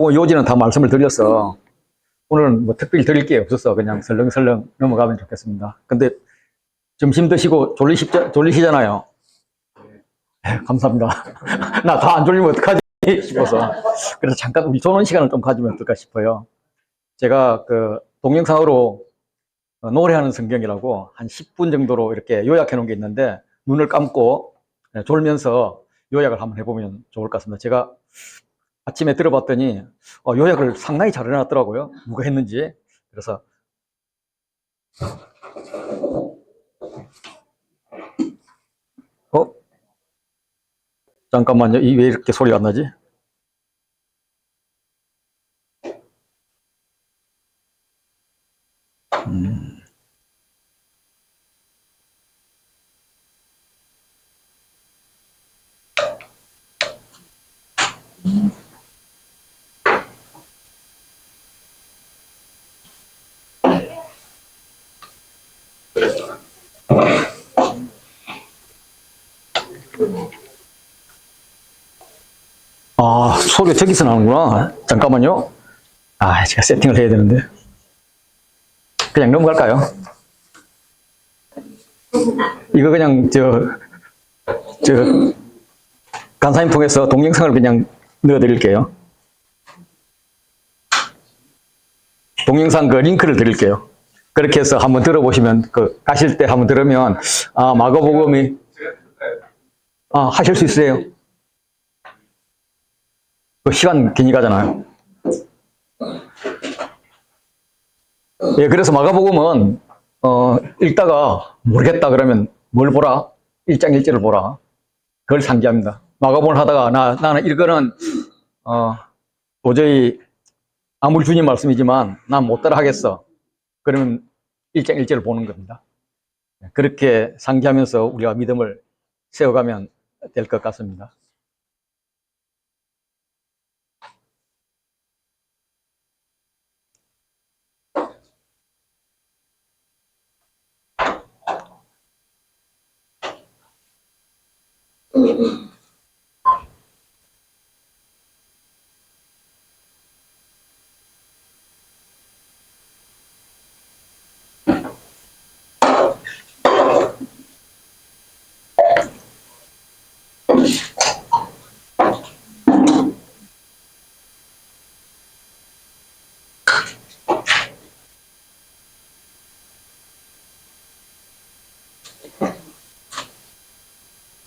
요지는 다 말씀을 드렸어. 오늘은 뭐 특별히 드릴 게 없어서 그냥 설렁설렁 넘어가면 좋겠습니다. 근데 점심 드시고 졸리시잖아요. 감사합니다. 나 다 안 졸리면 어떡하지 싶어서. 그래서 잠깐 우리 좋은 시간을 좀 가지면 어떨까 싶어요. 제가 그 동영상으로 노래하는 성경이라고 한 10분 정도로 이렇게 요약해 놓은 게 있는데 눈을 감고 졸면서 요약을 한번 해보면 좋을 것 같습니다. 제가 아침에 들어봤더니 요약을 상당히 잘 해놨더라고요. 누가 했는지. 그래서 잠깐만요. 이 왜 이렇게 소리가 안 나지? 소리가 저기서 나는구나. 잠깐만요. 제가 세팅을 해야 되는데. 그냥 넘어갈까요? 이거 그냥 간사님 통해서 동영상을 그냥 넣어드릴게요. 동영상 그 링크를 드릴게요. 그렇게 해서 한번 들어보시면, 가실 때 한번 들으면, 마가복음이, 하실 수 있어요. 시간 괜히 가잖아요. 예, 그래서 마가복음은, 읽다가 모르겠다 그러면 뭘 보라? 1장 1절을 보라. 그걸 상기합니다. 마가복음을 하다가 나는 이거는, 도저히 아무리 주님 말씀이지만 난 못 따라 하겠어. 그러면 1장 1절을 보는 겁니다. 그렇게 상기하면서 우리가 믿음을 세워가면 될 것 같습니다.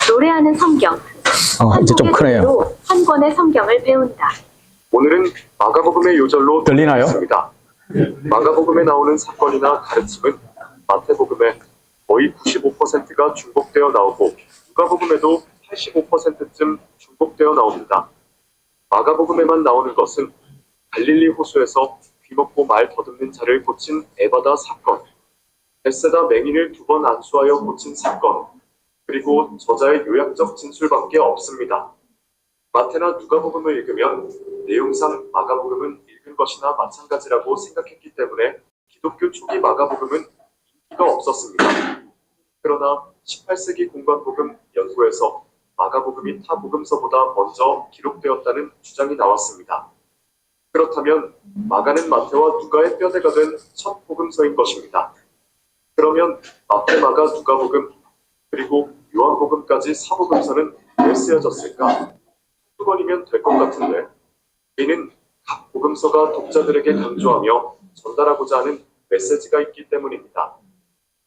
노래하는 성경. 이제 좀 크네요. 한 권의 성경을 배운다. 오늘은 마가복음의 요절로 들리나요? 드리겠습니다. 마가복음에 나오는 사건이나 가르침은 마태복음에 거의 95%가 중복되어 나오고 누가복음에도 85%쯤 중복되어 나옵니다. 마가복음에만 나오는 것은 갈릴리 호수에서 귀먹고 말 더듬는 자를 고친 에바다 사건, 벳세다 맹인을 2번 안수하여 고친 사건, 그리고 저자의 요약적 진술밖에 없습니다. 마태나 누가복음을 읽으면 내용상 마가복음은 읽은 것이나 마찬가지라고 생각했기 때문에 기독교 초기 마가복음은 인기가 없었습니다. 그러나 18세기 공관복음 연구에서 마가복음이 타 복음서보다 먼저 기록되었다는 주장이 나왔습니다. 그렇다면 마가는 마태와 누가의 뼈대가 된 첫 복음서인 것입니다. 그러면 마태, 마가, 누가복음, 그리고 요한복음까지 사복음서는 왜 쓰여졌을까? 2권이면 될 것 같은데 이는 각 복음서가 독자들에게 강조하며 전달하고자 하는 메시지가 있기 때문입니다.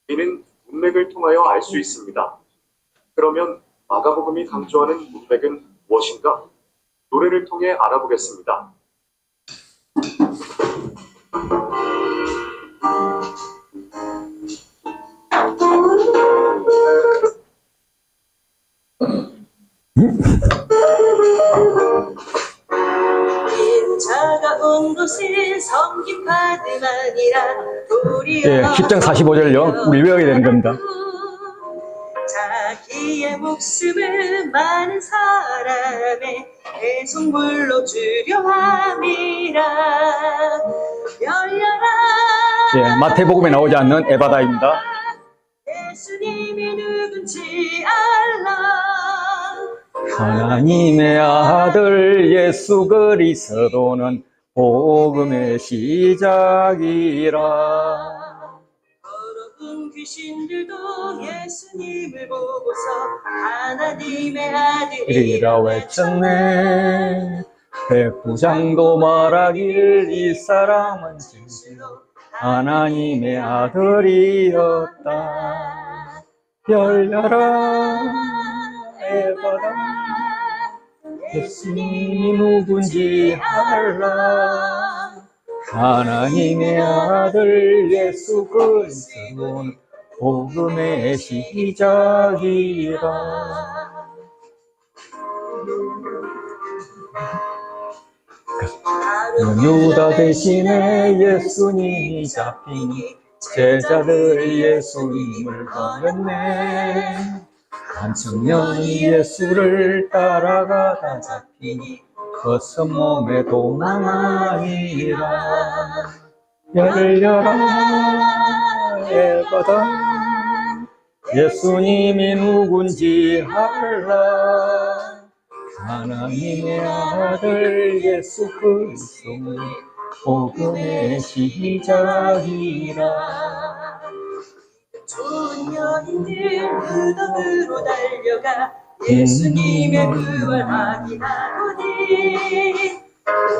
이는 문맥을 통하여 알 수 있습니다. 그러면 마가복음이 강조하는 문맥은 무엇인가? 노래를 통해 알아보겠습니다. 차가운 곳에 섬김받음아니라 우리 10장 45절요. 우리 외워야 되는 겁니다. 자기의 목숨을 많은 사람의 대속물로 주려 함이라. 열려라. 마태복음에 나오지 않는 에바다입니다. 예수님이 누군지 알라. 하나님의 아들 예수 그리스도는 복음의 시작이라. 더러운 귀신들도 예수님을 보고서 하나님의 아들이라 이라 외쳤네. 백부장도 말하길 이 사람은 진실로 하나님의 아들이었다. 열려라 에바다. 예수님이 누군지 알라. 하나님의 아들 예수 그리스도는 복음의 시작이라. 유다 대신에 예수님이 잡히니 제자들 예수님을 버렸네. 한 청년이 예수를 따라가다 잡히니 벗은 몸에 도망하니라. 열려라 에바다. 예수님이 누군지 알라. 하나님의 아들 예수 그리스도는 복음의 시작이라. 좋은 연인들 무덤으로 달려가 예수님의 부활하기 하거니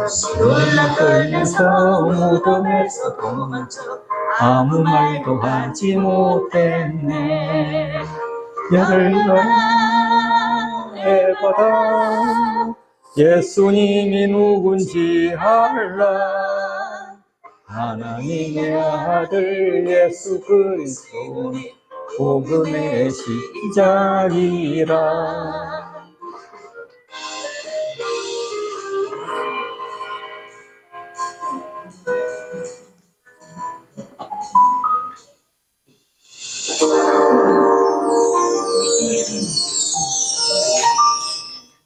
혹시 놀라 떨면서 무덤에서 도망쳐 아무 말도 하지 못했네. 열려라 에바다. 예수님이 누군지 알라. 하나님의 아들 예수 그리스도는 복음의 시작이라.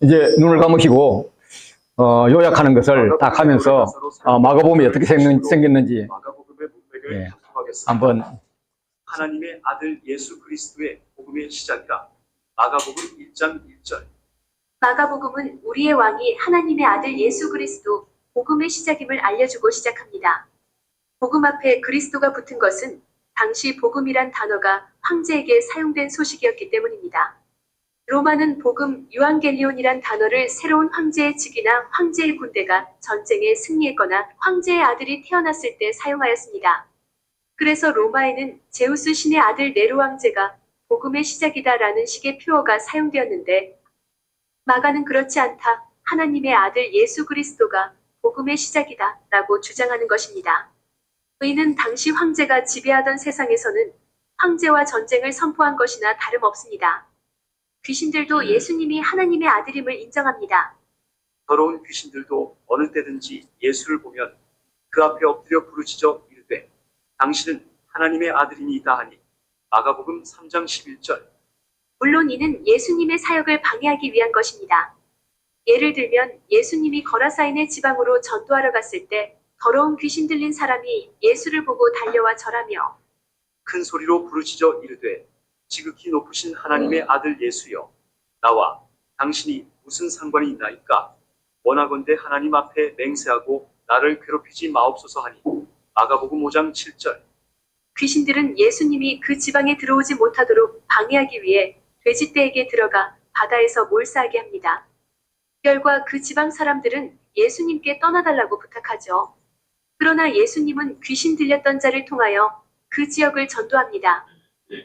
이제 눈을 감으시고 요약하는 것을 딱 하면서 마가복음이 어떻게 생겼는지 마가복음의 문맥을 예, 합독하겠습니다. 한번 하나님의 아들 예수 그리스도의 복음의 시작이라. 마가복음 1장 1절. 마가복음은 우리의 왕이 하나님의 아들 예수 그리스도 복음의 시작임을 알려주고 시작합니다. 복음 앞에 그리스도가 붙은 것은 당시 복음이란 단어가 황제에게 사용된 소식이었기 때문입니다. 로마는 복음 유앙겔리온이란 단어를 새로운 황제의 즉위나 황제의 군대가 전쟁에 승리했거나 황제의 아들이 태어났을 때 사용하였습니다. 그래서 로마에는 제우스 신의 아들 네로 황제가 복음의 시작이다라는 식의 표어가 사용되었는데 마가는 그렇지 않다. 하나님의 아들 예수 그리스도가 복음의 시작이다 라고 주장하는 것입니다. 의는 당시 황제가 지배하던 세상에서는 황제와 전쟁을 선포한 것이나 다름없습니다. 귀신들도 예수님이 하나님의 아들임을 인정합니다. 더러운 귀신들도 어느 때든지 예수를 보면 그 앞에 엎드려 부르짖어 이르되 당신은 하나님의 아들이니이다 하니. 마가복음 3장 11절. 물론 이는 예수님의 사역을 방해하기 위한 것입니다. 예를 들면 예수님이 거라사인의 지방으로 전도하러 갔을 때 더러운 귀신 들린 사람이 예수를 보고 달려와 절하며 큰 소리로 부르짖어 이르되 지극히 높으신 하나님의 아들 예수여, 나와 당신이 무슨 상관이 있나이까? 원하건대 하나님 앞에 맹세하고 나를 괴롭히지 마옵소서 하니. 마가복음 5장 7절. 귀신들은 예수님이 그 지방에 들어오지 못하도록 방해하기 위해 돼지떼에게 들어가 바다에서 몰사하게 합니다. 별과 그 지방 사람들은 예수님께 떠나달라고 부탁하죠. 그러나 예수님은 귀신 들렸던 자를 통하여 그 지역을 전도합니다.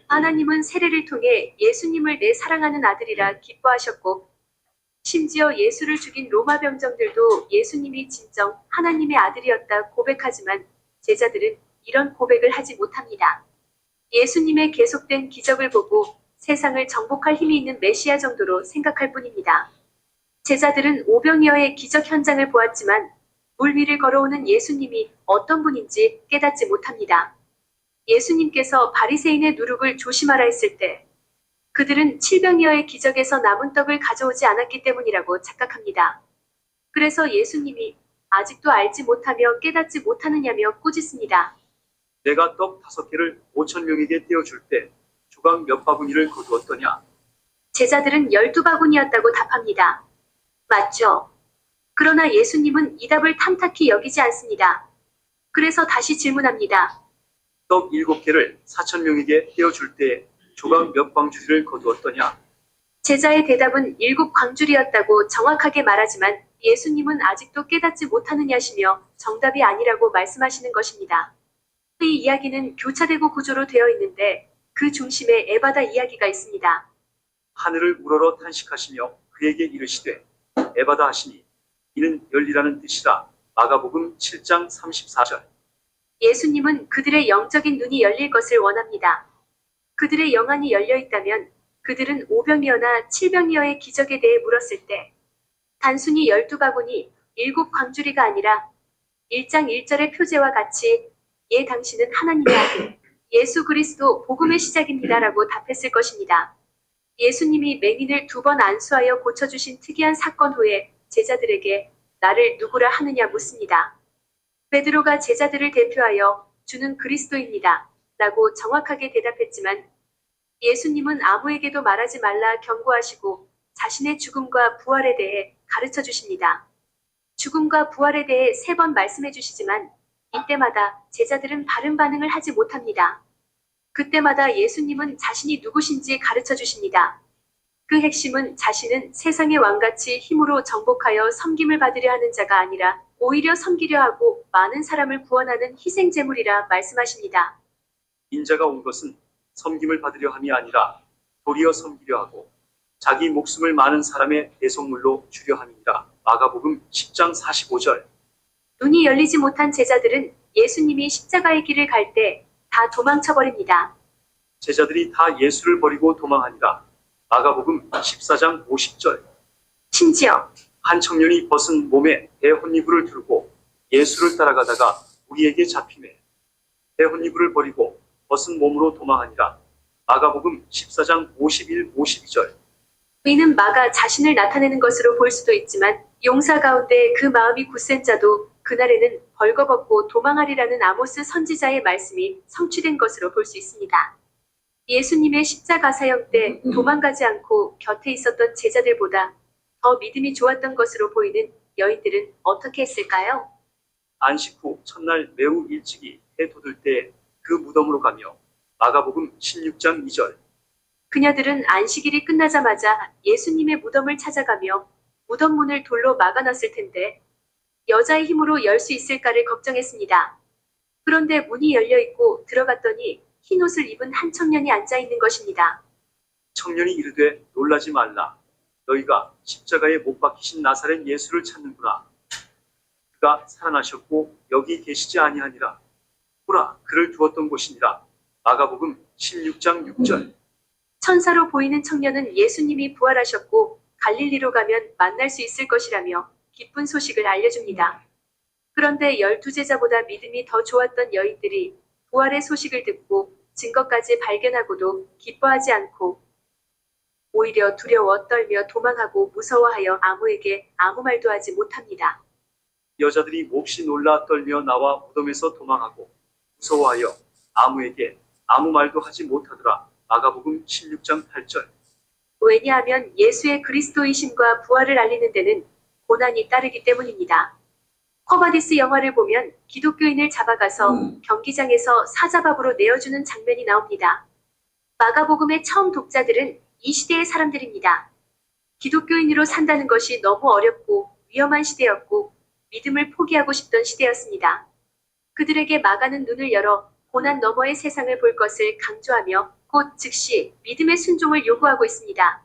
하나님은 세례를 통해 예수님을 내 사랑하는 아들이라 기뻐하셨고 심지어 예수를 죽인 로마 병정들도 예수님이 진정 하나님의 아들이었다 고백하지만 제자들은 이런 고백을 하지 못합니다. 예수님의 계속된 기적을 보고 세상을 정복할 힘이 있는 메시아 정도로 생각할 뿐입니다. 제자들은 오병이어의 기적 현장을 보았지만 물 위를 걸어오는 예수님이 어떤 분인지 깨닫지 못합니다. 예수님께서 바리새인의 누룩을 조심하라 했을 때 그들은 칠병이어의 기적에서 남은 떡을 가져오지 않았기 때문이라고 착각합니다. 그래서 예수님이 아직도 알지 못하며 깨닫지 못하느냐며 꾸짖습니다. 내가 떡 5개를 5,000명에게 떼어줄 때 조각 몇 바구니를 거두었더냐? 제자들은 12바구니였다고 답합니다. 맞죠? 그러나 예수님은 이 답을 탐탁히 여기지 않습니다. 그래서 다시 질문합니다. 떡 7개를 4,000명에게 떼어줄 때에 조각 몇 광주리를 거두었더냐? 제자의 대답은 7광줄이었다고 정확하게 말하지만 예수님은 아직도 깨닫지 못하느냐시며 정답이 아니라고 말씀하시는 것입니다. 이 이야기는 교차되고 구조로 되어 있는데 그 중심에 에바다 이야기가 있습니다. 하늘을 우러러 탄식하시며 그에게 이르시되 에바다 하시니 이는 열리라는 뜻이라. 마가복음 7장 34절. 예수님은 그들의 영적인 눈이 열릴 것을 원합니다. 그들의 영안이 열려 있다면 그들은 오병이어나 칠병이어의 기적에 대해 물었을 때 단순히 12바구니, 7광주리가 아니라 1장 1절의 표제와 같이 예 당신은 하나님의 아들, 예수 그리스도 복음의 시작입니다라고 답했을 것입니다. 예수님이 맹인을 2번 안수하여 고쳐주신 특이한 사건 후에 제자들에게 나를 누구라 하느냐 묻습니다. 베드로가 제자들을 대표하여 주는 그리스도입니다. 라고 정확하게 대답했지만 예수님은 아무에게도 말하지 말라 경고하시고 자신의 죽음과 부활에 대해 가르쳐 주십니다. 죽음과 부활에 대해 3번 말씀해 주시지만 이때마다 제자들은 바른 반응을 하지 못합니다. 그때마다 예수님은 자신이 누구신지 가르쳐 주십니다. 그 핵심은 자신은 세상의 왕같이 힘으로 정복하여 섬김을 받으려 하는 자가 아니라 오히려 섬기려 하고 많은 사람을 구원하는 희생제물이라 말씀하십니다. 인자가 온 것은 섬김을 받으려 함이 아니라 도리어 섬기려 하고 자기 목숨을 많은 사람의 대속물로 주려 함이니라. 마가복음 10장 45절. 눈이 열리지 못한 제자들은 예수님이 십자가의 길을 갈 때 다 도망쳐버립니다. 제자들이 다 예수를 버리고 도망하니라. 마가복음 14장 50절. 심지어 한 청년이 벗은 몸에 대혼이불을 들고 예수를 따라가다가 우리에게 잡히매 대혼이불을 버리고 벗은 몸으로 도망하니라. 마가복음 14장 51, 52절. 이는 마가 자신을 나타내는 것으로 볼 수도 있지만 용사 가운데 그 마음이 굳센 자도 그날에는 벌거벗고 도망하리라는 아모스 선지자의 말씀이 성취된 것으로 볼 수 있습니다. 예수님의 십자가 사형 때 도망가지 않고 곁에 있었던 제자들보다 더 믿음이 좋았던 것으로 보이는 여인들은 어떻게 했을까요? 안식 후 첫날 매우 일찍이 해 돋을 때에 그 무덤으로 가며 마가복음 16장 2절. 그녀들은 안식일이 끝나자마자 예수님의 무덤을 찾아가며 무덤 문을 돌로 막아놨을 텐데 여자의 힘으로 열 수 있을까를 걱정했습니다. 그런데 문이 열려 있고 들어갔더니 흰 옷을 입은 한 청년이 앉아 있는 것입니다. 청년이 이르되 놀라지 말라. 너희가 십자가에 못 박히신 나사렛 예수를 찾는구나. 그가 살아나셨고 여기 계시지 아니하니라. 보라, 그를 두었던 곳이니라. 마가복음 16장 6절. 천사로 보이는 청년은 예수님이 부활하셨고 갈릴리로 가면 만날 수 있을 것이라며 기쁜 소식을 알려줍니다. 그런데 12제자보다 믿음이 더 좋았던 여인들이 부활의 소식을 듣고 증거까지 발견하고도 기뻐하지 않고 오히려 두려워 떨며 도망하고 무서워하여 아무에게 아무 말도 하지 못합니다. 여자들이 몹시 놀라 떨며 나와 무덤에서 도망하고 무서워하여 아무에게 아무 말도 하지 못하더라. 마가복음 16장 8절. 왜냐하면 예수의 그리스도이심과 부활을 알리는 데는 고난이 따르기 때문입니다. 코바디스 영화를 보면 기독교인을 잡아가서 경기장에서 사자밥으로 내어주는 장면이 나옵니다. 마가복음의 처음 독자들은 이 시대의 사람들입니다. 기독교인으로 산다는 것이 너무 어렵고 위험한 시대였고 믿음을 포기하고 싶던 시대였습니다. 그들에게 마가는 눈을 열어 고난 너머의 세상을 볼 것을 강조하며 곧 즉시 믿음의 순종을 요구하고 있습니다.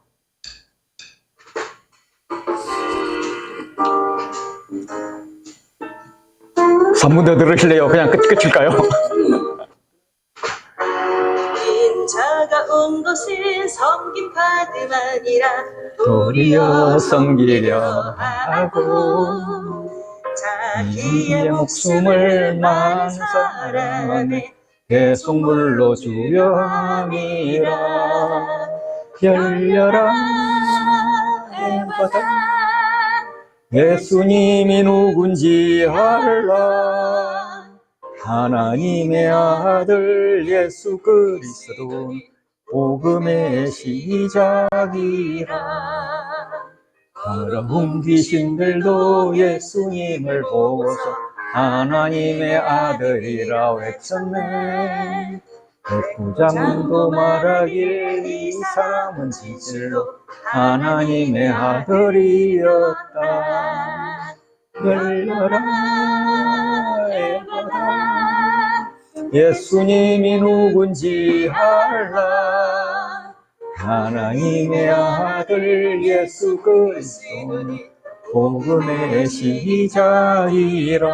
한번 더 들으실래요? 그냥 끝일까요? 인자가 온 것은 섬김 받음아니라 도리어 섬기려 하고 자기의 목숨을 많은 사람의 대속물로 주려 함이라. 열려라 에바다, 예수님이 누군지 알라. 하나님의 아들 예수 그리스도 복음의 시작이라. 더러운 귀신들도 예수님을 보고서 하나님의 아들이라 외쳤네. 백부장도 말하길 이 사람은 진실로 하나님의 아들이었다. 열려라 에바다, 예수님이 누군지 알라. 하나님의 아들 예수 그리스도니 복음의 시작이라.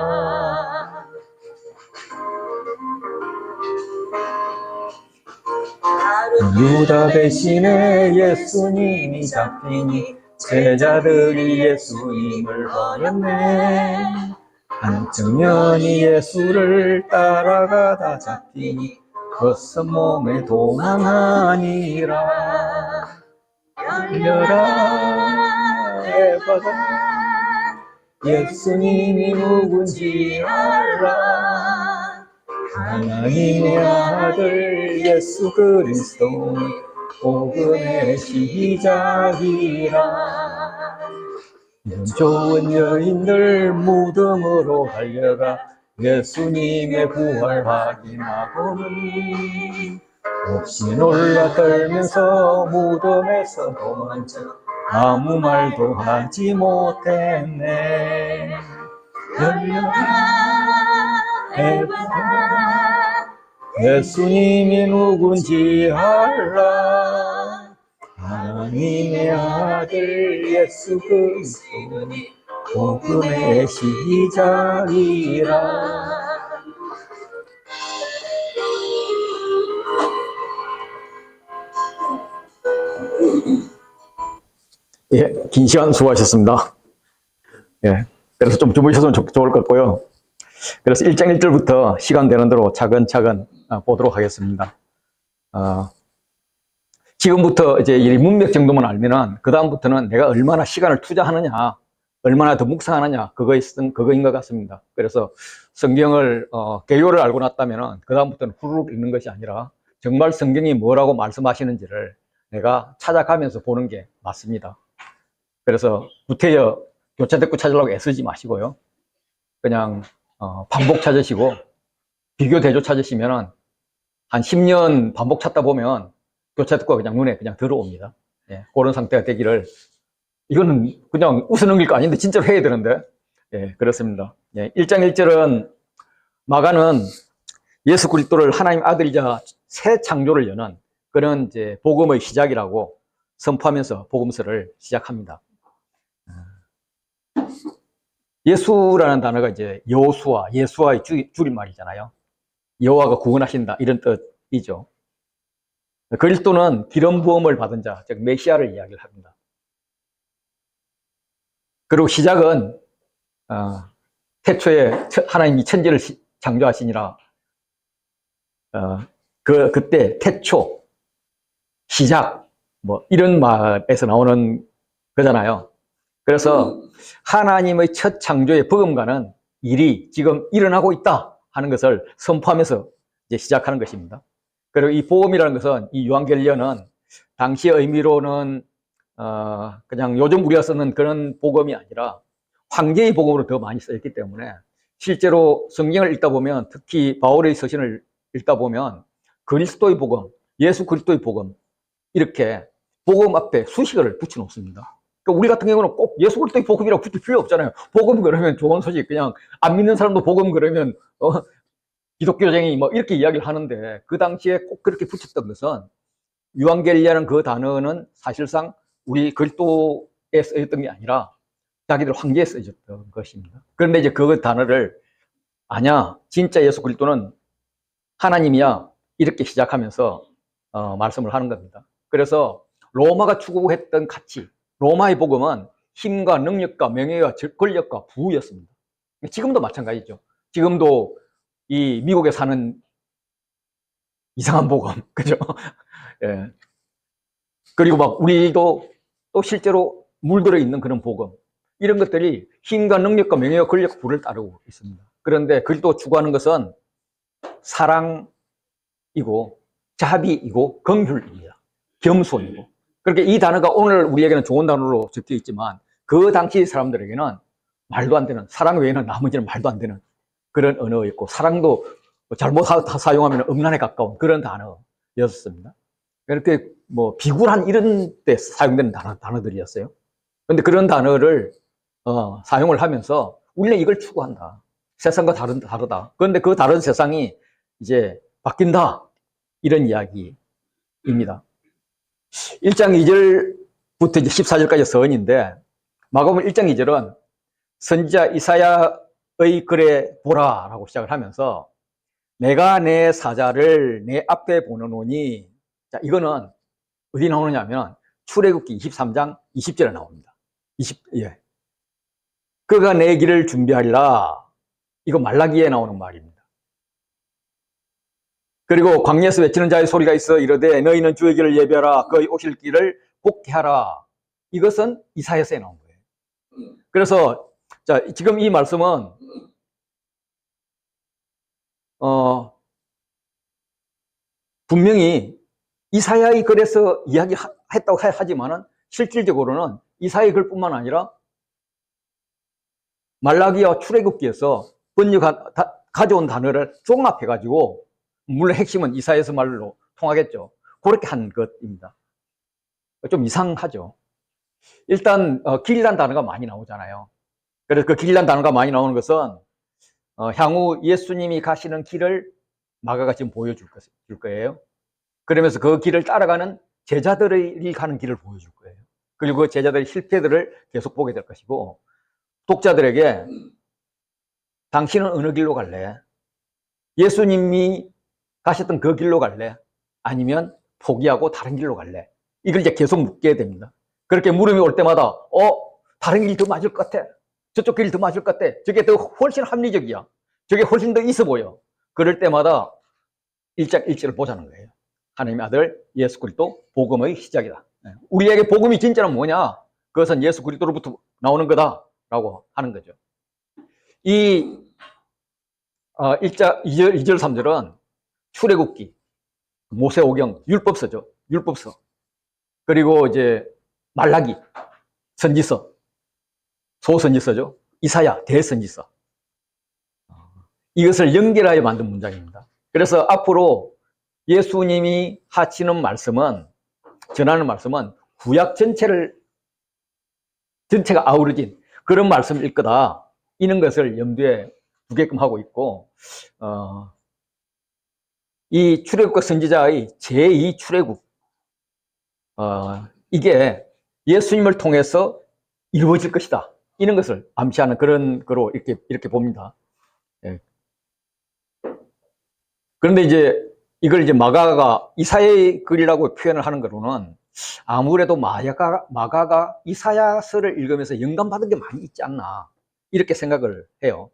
유다 대신에 예수님이 잡히니 제자들이 예수님을 버렸네. 한청년이 예수를 따라가다 잡히니 벗은 몸에 도망하니라. 열려라 에바다, 예수님이 누군지 알라. 하나님의 아들 예수 그리스도 복음의 시작이라. 좋은 여인들 무덤으로 달려가 예수님의 부활 확인하고는 혹시 놀라 떨면서 무덤에서 도망쳐 아무 말도 하지 못했네. 열려라 에바다, 예수님이 누군지 알라. 하나님의 아들 예수 그리스도니 복음의 시작이라. 예, 긴 시간 수고하셨습니다. 예, 그래서 좀 주무셨으면 좋을 것 같고요. 그래서 1장 1절부터 시간 되는 대로 차근차근 보도록 하겠습니다. 지금부터 이제 이 문맥 정도만 알면은 그다음부터는 내가 얼마나 시간을 투자하느냐, 얼마나 더 묵상하느냐, 그거인 것 같습니다. 그래서 성경을, 개요를 알고 났다면은 그다음부터는 후루룩 읽는 것이 아니라 정말 성경이 뭐라고 말씀하시는지를 내가 찾아가면서 보는 게 맞습니다. 그래서 구태여 교차대꾸 찾으려고 애쓰지 마시고요. 그냥, 반복 찾으시고, 비교 대조 찾으시면은 한 10년 반복 찾다 보면 교차듣고 그냥 눈에 그냥 들어옵니다. 예, 그런 상태가 되기를. 이거는 그냥 웃어 넘길 거 아닌데 진짜로 해야 되는데. 예, 그렇습니다. 예, 1장 1절은 마가는 예수 그리스도를 하나님 아들이자 새 창조를 여는 그런 이제 복음의 시작이라고 선포하면서 복음서를 시작합니다. 예수라는 단어가 이제 여호수아, 예수와의 줄임말이잖아요. 여호와가 구원하신다 이런 뜻이죠. 그리스도는 기름 부음을 받은 자, 즉 메시아를 이야기를 합니다. 그리고 시작은 태초에 하나님이 천지를 창조하시니라. 그때 태초, 시작, 뭐 이런 말에서 나오는 거잖아요. 그래서 하나님의 첫 창조의 버금가는 일이 지금 일어나고 있다 하는 것을 선포하면서 이제 시작하는 것입니다. 그리고 이 복음이라는 것은, 이 요한겔리언은 당시의 의미로는 그냥 요즘 우리가 쓰는 그런 복음이 아니라 황제의 복음으로 더 많이 쓰였기 때문에 실제로 성경을 읽다 보면, 특히 바울의 서신을 읽다 보면 그리스도의 복음, 예수 그리스도의 복음, 이렇게 복음 앞에 수식어를 붙여 놓습니다. 그러니까 우리 같은 경우는 꼭 예수 그리스도의 복음이라고 붙일 필요 없잖아요. 복음 그러면 좋은 소식, 그냥 안 믿는 사람도 복음 그러면 기독교쟁이 뭐 이렇게 이야기를 하는데, 그 당시에 꼭 그렇게 붙였던 것은, 유한겔리아는 그 단어는 사실상 우리 그리스도에 쓰였던 게 아니라 자기들 황제에 쓰였던 것입니다. 그런데 이제 그 단어를 아냐, 진짜 예수 그리스도는 하나님이야, 이렇게 시작하면서 말씀을 하는 겁니다. 그래서 로마가 추구했던 가치, 로마의 복음은 힘과 능력과 명예와 권력과 부였습니다. 지금도 마찬가지죠. 지금도 이 미국에 사는 이상한 복음, 그죠? 예. 그리고 막 우리도 또 실제로 물들어 있는 그런 복음, 이런 것들이 힘과 능력과 명예와 권력과 부를 따르고 있습니다. 그런데 그리스도가 추구하는 것은 사랑이고 자비이고 긍휼입니다. 겸손이고. 그렇게 이 단어가 오늘 우리에게는 좋은 단어로 적혀 있지만 그 당시 사람들에게는 말도 안 되는, 사랑 외에는 나머지는 말도 안 되는 그런 언어였고, 사랑도 잘못 사용하면 음란에 가까운 그런 단어였습니다. 이렇게 뭐 비굴한 이런 때 사용되는 단어들이었어요. 그런데 그런 단어를 사용을 하면서 우리는 이걸 추구한다. 세상과 다르다. 그런데 그 다른 세상이 이제 바뀐다. 이런 이야기입니다. 1장 2절부터 이제 14절까지 서언인데, 마가복음 1장 2절은 선지자 이사야의 글에 보라 라고 시작을 하면서 내가 내 사자를 내 앞에 보내노니, 자, 이거는 어디 나오느냐면 출애굽기 23장 20절에 나옵니다. 예. 그가 내 길을 준비하리라. 이거 말라기에 나오는 말입니다. 그리고 광야에서 외치는 자의 소리가 있어 이르되 너희는 주의 길을 예비하라. 그의 오실 길을 곱게 하라. 이것은 이사야서에 나온 거예요. 그래서 자, 지금 이 말씀은 분명히 이사야의 글에서 이야기했다고 하지만은 실질적으로는 이사야의 글뿐만 아니라 말라기와 출애굽기에서 가져온 단어를 종합해가지고, 물론 핵심은 이사야서 말로 통하겠죠. 그렇게 한 것입니다. 좀 이상하죠. 일단 길이란 단어가 많이 나오잖아요. 그래서 그 길이란 단어가 많이 나오는 것은 향후 예수님이 가시는 길을 마가가 지금 보여줄 거예요. 그러면서 그 길을 따라가는 제자들이 가는 길을 보여줄 거예요. 그리고 그 제자들의 실패들을 계속 보게 될 것이고, 독자들에게 당신은 어느 길로 갈래? 예수님이 가셨던 그 길로 갈래? 아니면 포기하고 다른 길로 갈래? 이걸 이제 계속 묻게 됩니다. 그렇게 물음이 올 때마다 다른 길이 더 맞을 것 같아. 저쪽 길이 더 맞을 것 같아. 저게 더 훨씬 합리적이야. 저게 훨씬 더 있어 보여. 그럴 때마다 1장 1절을 보자는 거예요. 하나님의 아들 예수 그리스도 복음의 시작이다. 우리에게 복음이 진짜는 뭐냐? 그것은 예수 그리스도로부터 나오는 거다라고 하는 거죠. 이 1장 2절 3절은 출애굽기, 모세오경, 율법서죠. 율법서. 그리고 이제 말라기, 선지서, 소선지서죠. 이사야, 대선지서. 이것을 연결하여 만든 문장입니다. 그래서 앞으로 예수님이 하시는 말씀은, 전하는 말씀은 구약 전체가 아우러진 그런 말씀일 거다. 이런 것을 염두에 두게끔 하고 있고, 이 출애굽과 선지자의 제2 출애굽, 이게 예수님을 통해서 이루어질 것이다. 이런 것을 암시하는 그런 거로 이렇게 봅니다. 예. 그런데 이제 이걸 이제 마가가 이사야의 글이라고 표현을 하는 거로는 아무래도 마가가 이사야서를 읽으면서 영감받은 게 많이 있지 않나. 이렇게 생각을 해요.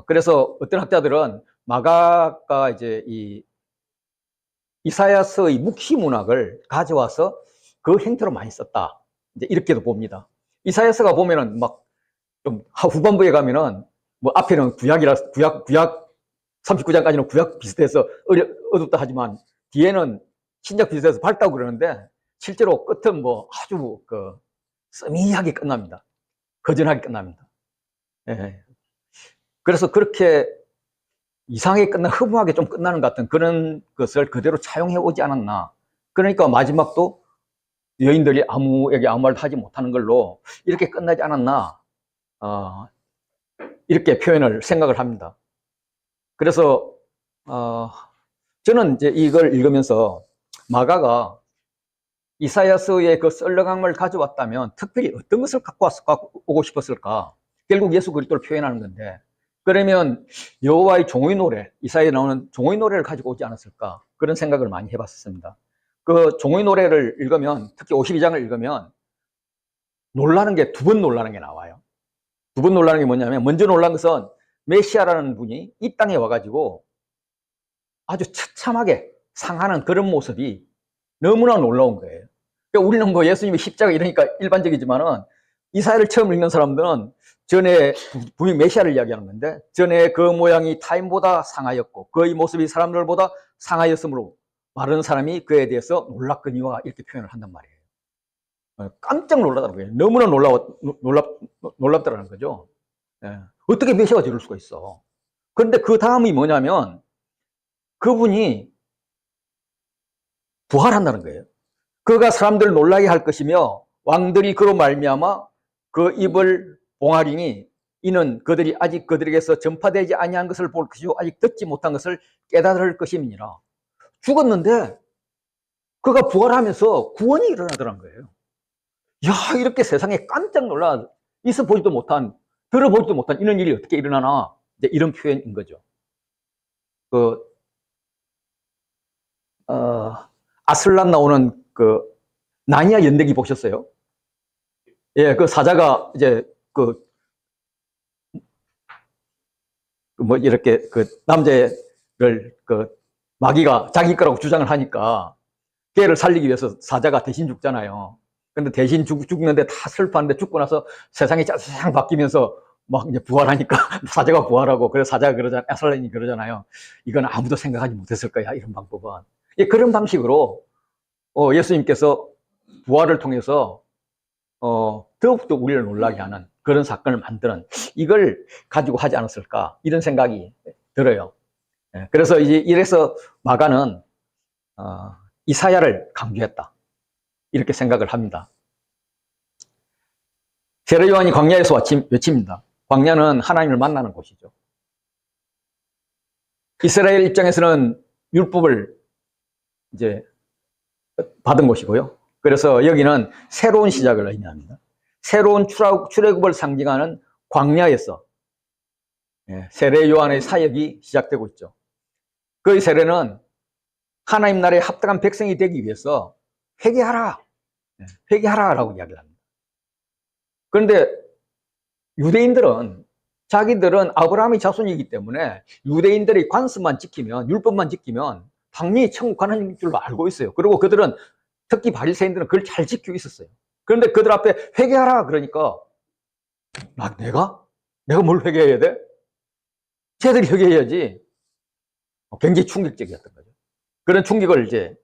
그래서 어떤 학자들은 마가가 이제 이 이사야서의 묵시 문학을 가져와서 그 형태로 많이 썼다. 이제 이렇게도 봅니다. 이사야서가 보면은 막 좀 후반부에 가면은 뭐 앞에는 구약 39장까지는 구약 비슷해서 어둡다 하지만 뒤에는 신약 비슷해서 밝다고 그러는데 실제로 끝은 뭐 아주 서미하게 끝납니다. 거전하게 끝납니다. 예. 그래서 그렇게 이상하게 허무하게 좀 끝나는 것 같은 그런 것을 그대로 차용해 오지 않았나. 그러니까 마지막도 여인들이 아무에게 아무 말도 하지 못하는 걸로 이렇게 끝나지 않았나. 이렇게 생각을 합니다. 그래서 저는 이제 이걸 읽으면서 마가가 이사야서의 그 썰렁함을 가져왔다면 특별히 어떤 것을 갖고 오고 싶었을까? 결국 예수 그리스도를 표현하는 건데, 그러면 여호와의 종의 노래, 이사야에 나오는 종의 노래를 가지고 오지 않았을까? 그런 생각을 많이 해봤습니다. 그 종의 노래를 읽으면, 특히 52장을 읽으면 놀라는 게 두 번 놀라는 게 나와요. 두 번 놀라는 게 뭐냐면, 먼저 놀란 것은 메시아라는 분이 이 땅에 와가지고 아주 처참하게 상하는 그런 모습이 너무나 놀라운 거예요. 그러니까 우리는 뭐 예수님이 십자가 이러니까 일반적이지만은 이사야를 처음 읽는 사람들은 전에 분명히 메시아를 이야기하는 건데, 전에 그 모양이 타인보다 상하였고 그의 모습이 사람들보다 상하였으므로 마른 사람이 그에 대해서 놀랐거니와 이렇게 표현을 한단 말이에요. 깜짝 놀라다는 거예요. 너무나 놀랍다라는 거죠. 예. 어떻게 메시아가 저럴 수가 있어. 그런데 그 다음이 뭐냐면 그분이 부활한다는 거예요. 그가 사람들을 놀라게 할 것이며 왕들이 그로 말미암아 그 입을 봉하리니 이는 그들이 아직 그들에게서 전파되지 아니한 것을 볼 것이요 아직 듣지 못한 것을 깨달을 것임이니라. 죽었는데 그가 부활하면서 구원이 일어나더란 거예요. 야, 이렇게 세상에 깜짝 놀라 있어 보지도 못한, 들어보지도 못한 이런 일이 어떻게 일어나나, 이제 이런 표현인 거죠. 아슬란 나오는 나니아 연대기 보셨어요? 예, 그 사자가 이제 이렇게 남자를 마귀가 자기 거라고 주장을 하니까 걔를 살리기 위해서 사자가 대신 죽잖아요. 근데 대신 죽는데 다 슬퍼하는데 죽고 나서 세상이 짜장 바뀌면서 막 이제 부활하니까 사자가 부활하고 그래서 사자가 그러잖아요. 아슬란이 그러잖아요. 이건 아무도 생각하지 못했을 거야. 이런 방법은. 예, 그런 방식으로 예수님께서 부활을 통해서 더욱더 우리를 놀라게 하는 그런 사건을 만드는 이걸 가지고 하지 않았을까 이런 생각이 들어요. 예, 그래서 이래서 마가는 이사야를 강조했다 이렇게 생각을 합니다. 세례 요한이 광야에서 외칩니다. 광야는 하나님을 만나는 곳이죠. 이스라엘 입장에서는 율법을 이제 받은 곳이고요. 그래서 여기는 새로운 시작을 의미합니다. 새로운 출애굽을 상징하는 광야에서 세례 요한의 사역이 시작되고 있죠. 그 세례는 하나님 나라에 합당한 백성이 되기 위해서 회개하라라고 이야기를 합니다. 그런데 유대인들은 자기들은 아브라함의 자손이기 때문에 유대인들의 관습만 지키면, 율법만 지키면 당연히 천국 가는 줄로 알고 있어요. 그리고 그들은 특히 바리새인들은 그걸 잘 지키고 있었어요. 그런데 그들 앞에 회개하라 그러니까 내가 뭘 회개해야 돼? 쟤들이 회개해야지. 굉장히 충격적이었던 거죠. 그런 충격을 이제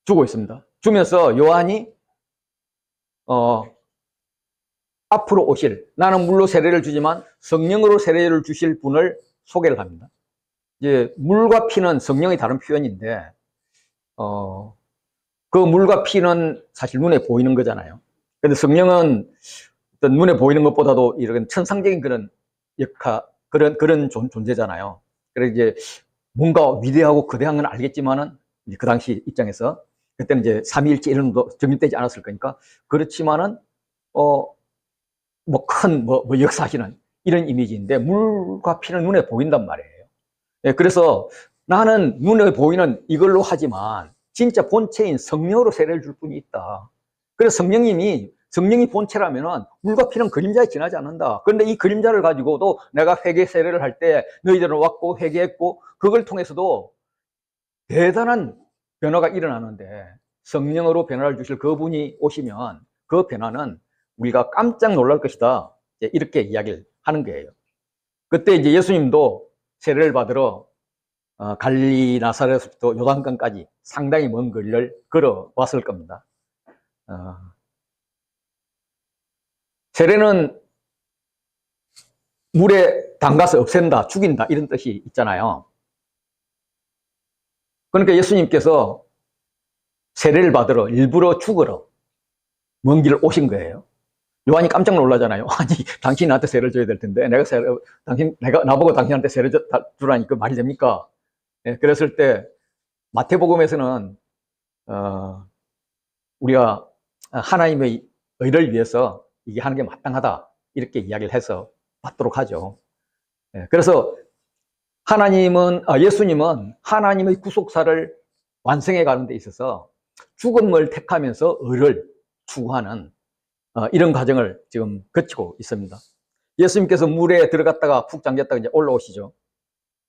주고 있습니다. 주면서 요한이 앞으로 오실, 나는 물로 세례를 주지만 성령으로 세례를 주실 분을 소개를 합니다. 이제 물과 피는 성령의 다른 표현인데 그 물과 피는 사실 눈에 보이는 거잖아요. 근데 성령은 어떤 눈에 보이는 것보다도 이런 천상적인 그런 존재잖아요. 그래서 이제 뭔가 위대하고 거대한 건 알겠지만은 그 당시 입장에서 그때는 이제 삼위일체 이런 것도 정립되지 않았을 거니까 그렇지만은 큰 역사하시는 이런 이미지인데 물과 피는 눈에 보인단 말이에요. 예, 그래서 나는 눈에 보이는 이걸로 하지만 진짜 본체인 성령으로 세례를 줄 분이 있다. 그래서 성령이 본체라면은 물과 피는 그림자에 지나지 않는다. 그런데 이 그림자를 가지고도 내가 회개 세례를 할 때 너희들은 왔고 회개했고 그걸 통해서도 대단한 변화가 일어나는데 성령으로 변화를 주실 그분이 오시면 그 변화는 우리가 깜짝 놀랄 것이다. 이렇게 이야기를 하는 거예요. 그때 이제 예수님도 세례를 받으러 갈릴리 나사렛부터 요단강까지 상당히 먼 거리를 걸어왔을 겁니다. 세례는 물에 담가서 없앤다, 죽인다 이런 뜻이 있잖아요. 그러니까 예수님께서 세례를 받으러 일부러 죽으러 먼 길을 오신 거예요. 요한이 깜짝 놀라잖아요. 아니, 당신이 나한테 세례를 줘야 될 텐데 내가 나보고 당신한테 세례 주라니까 말이 됩니까? 예, 그랬을 때 마태복음에서는 우리가 하나님의 의를 위해서 이게 하는 게 마땅하다 이렇게 이야기를 해서 받도록 하죠. 예, 그래서 예수님은 하나님의 구속사를 완성해 가는 데 있어서 죽음을 택하면서 의를 추구하는 이런 과정을 지금 거치고 있습니다. 예수님께서 물에 들어갔다가 푹 잠겼다가 이제 올라오시죠.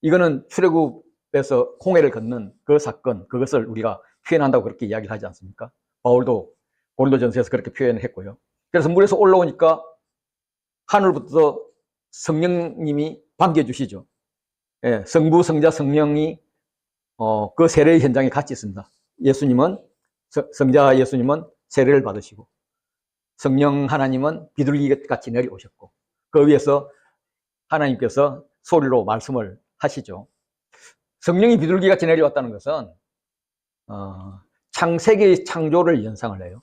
이거는 출애굽에서 홍해를 걷는 그 사건, 그것을 우리가 표현한다고 그렇게 이야기를 하지 않습니까? 바울도 고린도전서에서 그렇게 표현을 했고요. 그래서 물에서 올라오니까 하늘부터 성령님이 반겨주시죠. 예, 성부, 성자, 성령이 그 세례의 현장에 같이 있습니다. 예수님은, 성자 예수님은 세례를 받으시고, 성령 하나님은 비둘기 같이 내려오셨고, 그 위에서 하나님께서 소리로 말씀을 하시죠. 성령이 비둘기 같이 내려왔다는 것은 창세기의 창조를 연상을 해요.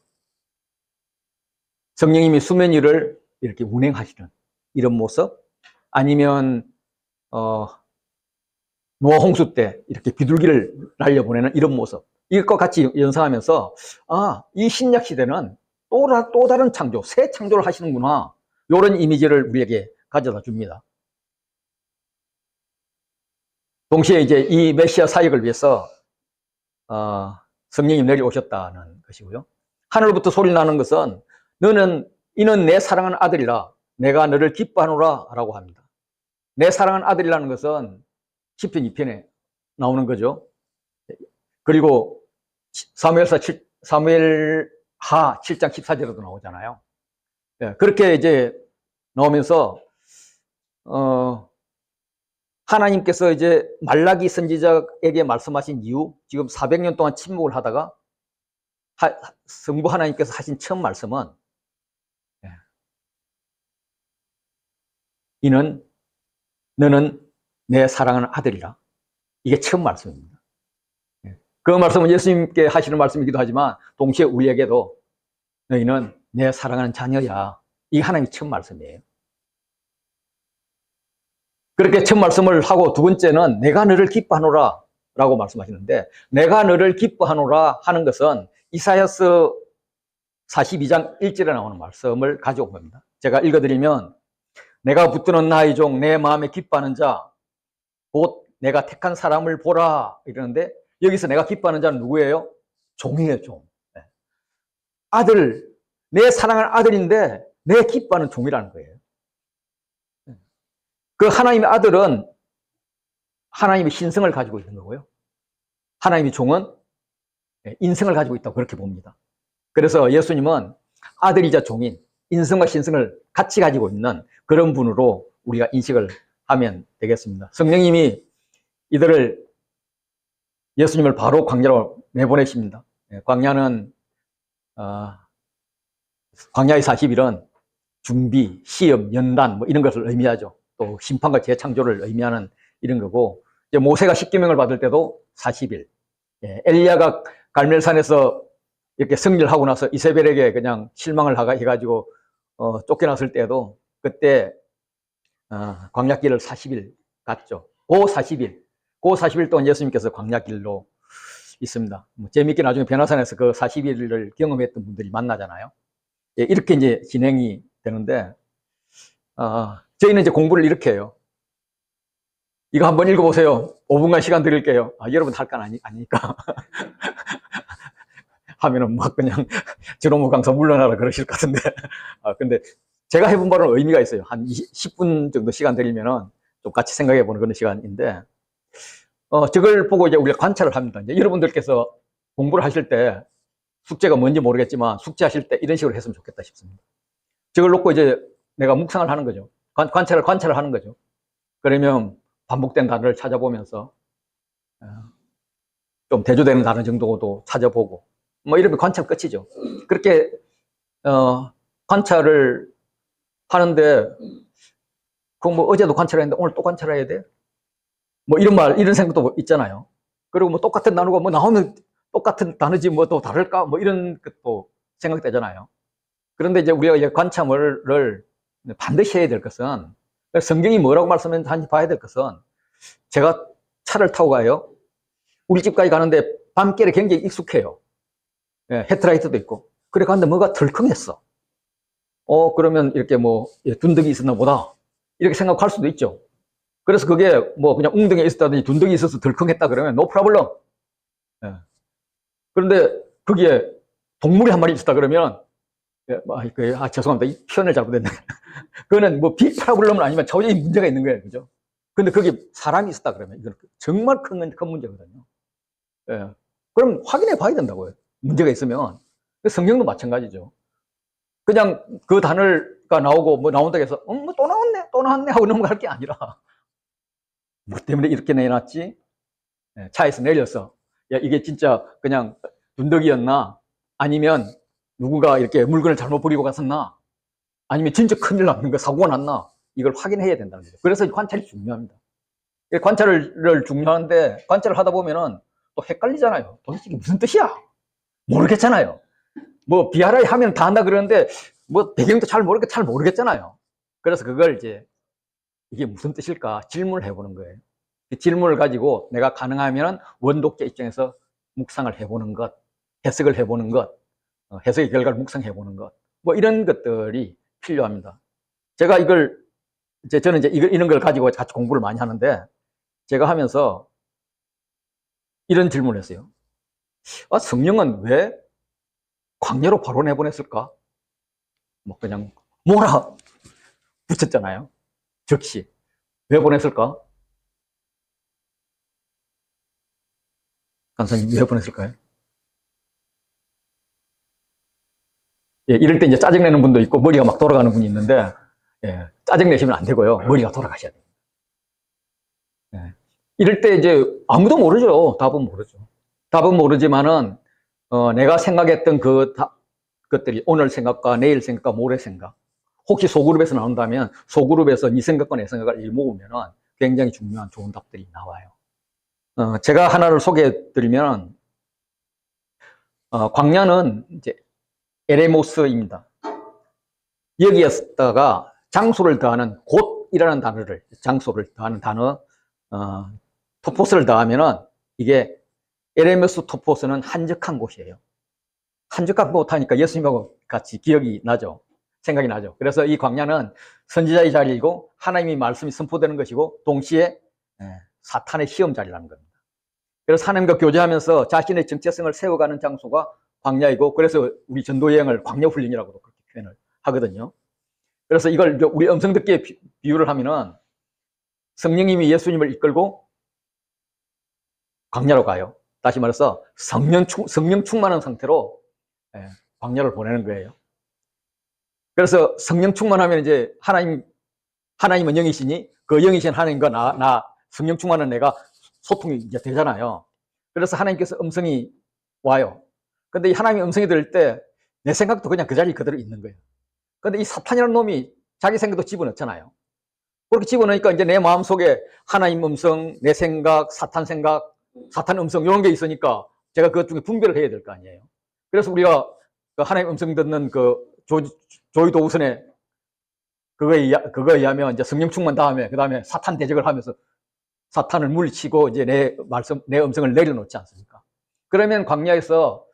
성령님이 수면 위를 이렇게 운행하시는 이런 모습, 아니면 노아 홍수 때 이렇게 비둘기를 날려보내는 이런 모습, 이것과 같이 연상하면서 이 신약 시대는 또 다른 창조, 새 창조를 하시는구나, 이런 이미지를 우리에게 가져다 줍니다. 동시에 이제 이 메시아 사역을 위해서 성령이 내려오셨다는 것이고요. 하늘부터 소리 나는 것은 이는 내 사랑하는 아들이라 내가 너를 기뻐하노라 라고 합니다. 내 사랑하는 아들이라는 것은 시편 2편에 나오는 거죠. 그리고 사무엘하 7장 14절에도 나오잖아요. 그렇게 이제 나오면서 하나님께서 이제 말라기 선지자에게 말씀하신 이후 지금 400년 동안 침묵을 하다가 성부 하나님께서 하신 첫 말씀은 너는 내 사랑하는 아들이라. 이게 첫 말씀입니다. 그 말씀은 예수님께 하시는 말씀이기도 하지만 동시에 우리에게도 너희는 내 사랑하는 자녀야. 이게 하나님의 첫 말씀이에요. 그렇게 첫 말씀을 하고 두 번째는 내가 너를 기뻐하노라 라고 말씀하시는데, 내가 너를 기뻐하노라 하는 것은 이사야서 42장 1절에 나오는 말씀을 가져온 겁니다. 제가 읽어드리면, 내가 붙드는 나의 종 내 마음에 기뻐하는 자 곧 내가 택한 사람을 보라 이러는데, 여기서 내가 기뻐하는 자는 누구예요? 종이에요, 종. 아들, 내 사랑하는 아들인데 내 기뻐하는 종이라는 거예요. 그 하나님의 아들은 하나님의 신성을 가지고 있는 거고요. 하나님의 종은 인성을 가지고 있다고 그렇게 봅니다. 그래서 예수님은 아들이자 종인 인성과 신성을 같이 가지고 있는 그런 분으로 우리가 인식을 하면 되겠습니다. 성령님이 예수님을 바로 광야로 내보내십니다. 광야의 40일은 준비, 시험, 연단 뭐 이런 것을 의미하죠. 또 심판과 재창조를 의미하는 이런 거고, 이제 모세가 십계명을 받을 때도 40일. 엘리야가 갈멜산에서 이렇게 승리를 하고 나서 이세벨에게 그냥 실망을 해가지고 쫓겨났을 때도 그때 광야길을 40일 갔죠. 그 40일 동안 예수님께서 광야길로 있습니다. 재미있게 나중에 변화산에서 그 40일을 경험했던 분들이 만나잖아요. 이렇게 이제 진행이 되는데, 저희는 이제 공부를 이렇게 해요. 이거 한번 읽어보세요. 5분간 시간 드릴게요. 여러분 할 건 아니니까. 하면은 막 그냥 지로무 강사 물러나라 그러실 것 같은데. 근데 제가 해본 바로는 의미가 있어요. 한 10분 정도 시간 드리면은 좀 같이 생각해 보는 그런 시간인데, 저걸 보고 이제 우리가 관찰을 합니다. 이제 여러분들께서 공부를 하실 때 숙제가 뭔지 모르겠지만 숙제하실 때 이런 식으로 했으면 좋겠다 싶습니다. 저걸 놓고 이제 내가 묵상을 하는 거죠. 관찰을 하는 거죠. 그러면 반복된 단어를 찾아보면서 좀 대조되는 단어 정도도 찾아보고 뭐 이러면 관찰 끝이죠. 그렇게 관찰을 하는데, 그럼 뭐 어제도 관찰했는데 오늘 또 관찰해야 돼? 뭐 이런 생각도 있잖아요. 그리고 뭐 똑같은 단어가 뭐 나오면 똑같은 단어지 뭐 또 다를까? 뭐 이런 것도 생각되잖아요. 그런데 이제 우리가 이제 관찰을 반드시 해야 될 것은, 성경이 뭐라고 말씀하는지 봐야 될 것은, 제가 차를 타고 가요. 우리 집까지 가는데 밤길에 굉장히 익숙해요. 헤드라이트도 있고. 그래 가는데 뭐가 덜컹했어. 그러면 이렇게 뭐 둔덕이 있었나 보다 이렇게 생각할 수도 있죠. 그래서 그게 뭐 그냥 웅덩이에 있었다든지 둔덕이 있어서 덜컹했다 그러면 no problem. 그런데 거기에 동물이 한 마리 있었다 그러면 죄송합니다. 이 표현을 잘못했네. 그거는 뭐 비프라블럼은 아니면 저기 문제가 있는 거예요. 그죠? 근데 거기 사람이 있었다 그러면 이건 정말 큰 문제거든요. 그럼 확인해 봐야 된다고요. 문제가 있으면. 성경도 마찬가지죠. 그냥 그 단어가 나오고 뭐 나온다고 해서 뭐 또 나왔네 하고 넘어갈 게 아니라, 뭐 때문에 이렇게 내놨지? 차에서 내려서 야, 이게 진짜 그냥 둔덕이었나? 아니면 누구가 이렇게 물건을 잘못 버리고 갔었나? 아니면 진짜 큰일 났는 거, 사고가 났나? 이걸 확인해야 된다는 거죠. 그래서 관찰이 중요합니다. 관찰을 중요한데 관찰을 하다 보면은 또 헷갈리잖아요. 도대체 이게 무슨 뜻이야? 모르겠잖아요. 뭐 BRI 하면 다 한다 그러는데 뭐 배경도 잘 모르겠잖아요. 그래서 그걸 이제 이게 무슨 뜻일까 질문을 해보는 거예요. 그 질문을 가지고 내가 가능하면 원독자 입장에서 묵상을 해보는 것, 해석을 해보는 것, 해석의 결과를 묵상해보는 것, 뭐 이런 것들이 필요합니다. 제가 저는 이제 이런 걸 가지고 같이 공부를 많이 하는데 제가 하면서 이런 질문을 했어요. 성령은 왜 광야로 바로 내보냈을까? 뭐 그냥 뭐라 붙였잖아요. 즉시. 왜 보냈을까? 간사님, 왜 보냈을까요? 예, 이럴 때 이제 짜증내는 분도 있고, 머리가 막 돌아가는 분이 있는데, 예, 짜증내시면 안 되고요. 머리가 돌아가셔야 돼요. 예, 이럴 때 이제 아무도 모르죠. 답은 모르죠. 답은 모르지만은, 내가 생각했던 것들이 오늘 생각과 내일 생각과 모레 생각. 혹시 소그룹에서 나온다면 소그룹에서 네 생각과 내 생각을 일모으면은 굉장히 중요한 좋은 답들이 나와요. 제가 하나를 소개해 드리면, 광야는 이제 에레모스입니다. 여기에다가 장소를 더하는 곳이라는 단어를, 장소를 더하는 단어, 토포스를 더하면은 이게 에레모스 토포스는 한적한 곳이에요. 한적한 곳 하니까 예수님하고 같이 기억이 나죠. 생각이 나죠. 그래서 이 광야는 선지자의 자리이고 하나님의 말씀이 선포되는 것이고 동시에 사탄의 시험 자리라는 겁니다. 그래서 하나님과 교제하면서 자신의 정체성을 세워가는 장소가 광야이고 그래서 우리 전도 여행을 광야 훈련이라고도 그렇게 표현을 하거든요. 그래서 이걸 우리 음성 듣기에 비유를 하면은 성령님이 예수님을 이끌고 광야로 가요. 다시 말해서 성령 충만한 상태로 광야를 보내는 거예요. 그래서 성령 충만하면 이제 하나님은 영이시니 그 영이신 하나님과 나 성령 충만한 내가 소통이 이제 되잖아요. 그래서 하나님께서 음성이 와요. 근데 이 하나님의 음성이 들을 때 내 생각도 그냥 그 자리에 그대로 있는 거예요. 근데 이 사탄이라는 놈이 자기 생각도 집어넣잖아요. 그렇게 집어넣으니까 이제 내 마음속에 하나님 음성, 내 생각, 사탄 음성 이런 게 있으니까 제가 그것 중에 분별을 해야 될 거 아니에요. 그래서 우리가 그 하나님 음성 듣는 그 조이 도우슨의 그거에 의하면 이제 성령 충만 다음에 그 다음에 사탄 대적을 하면서 사탄을 물리치고 이제 내 음성을 내려놓지 않습니까? 그러면 광야에서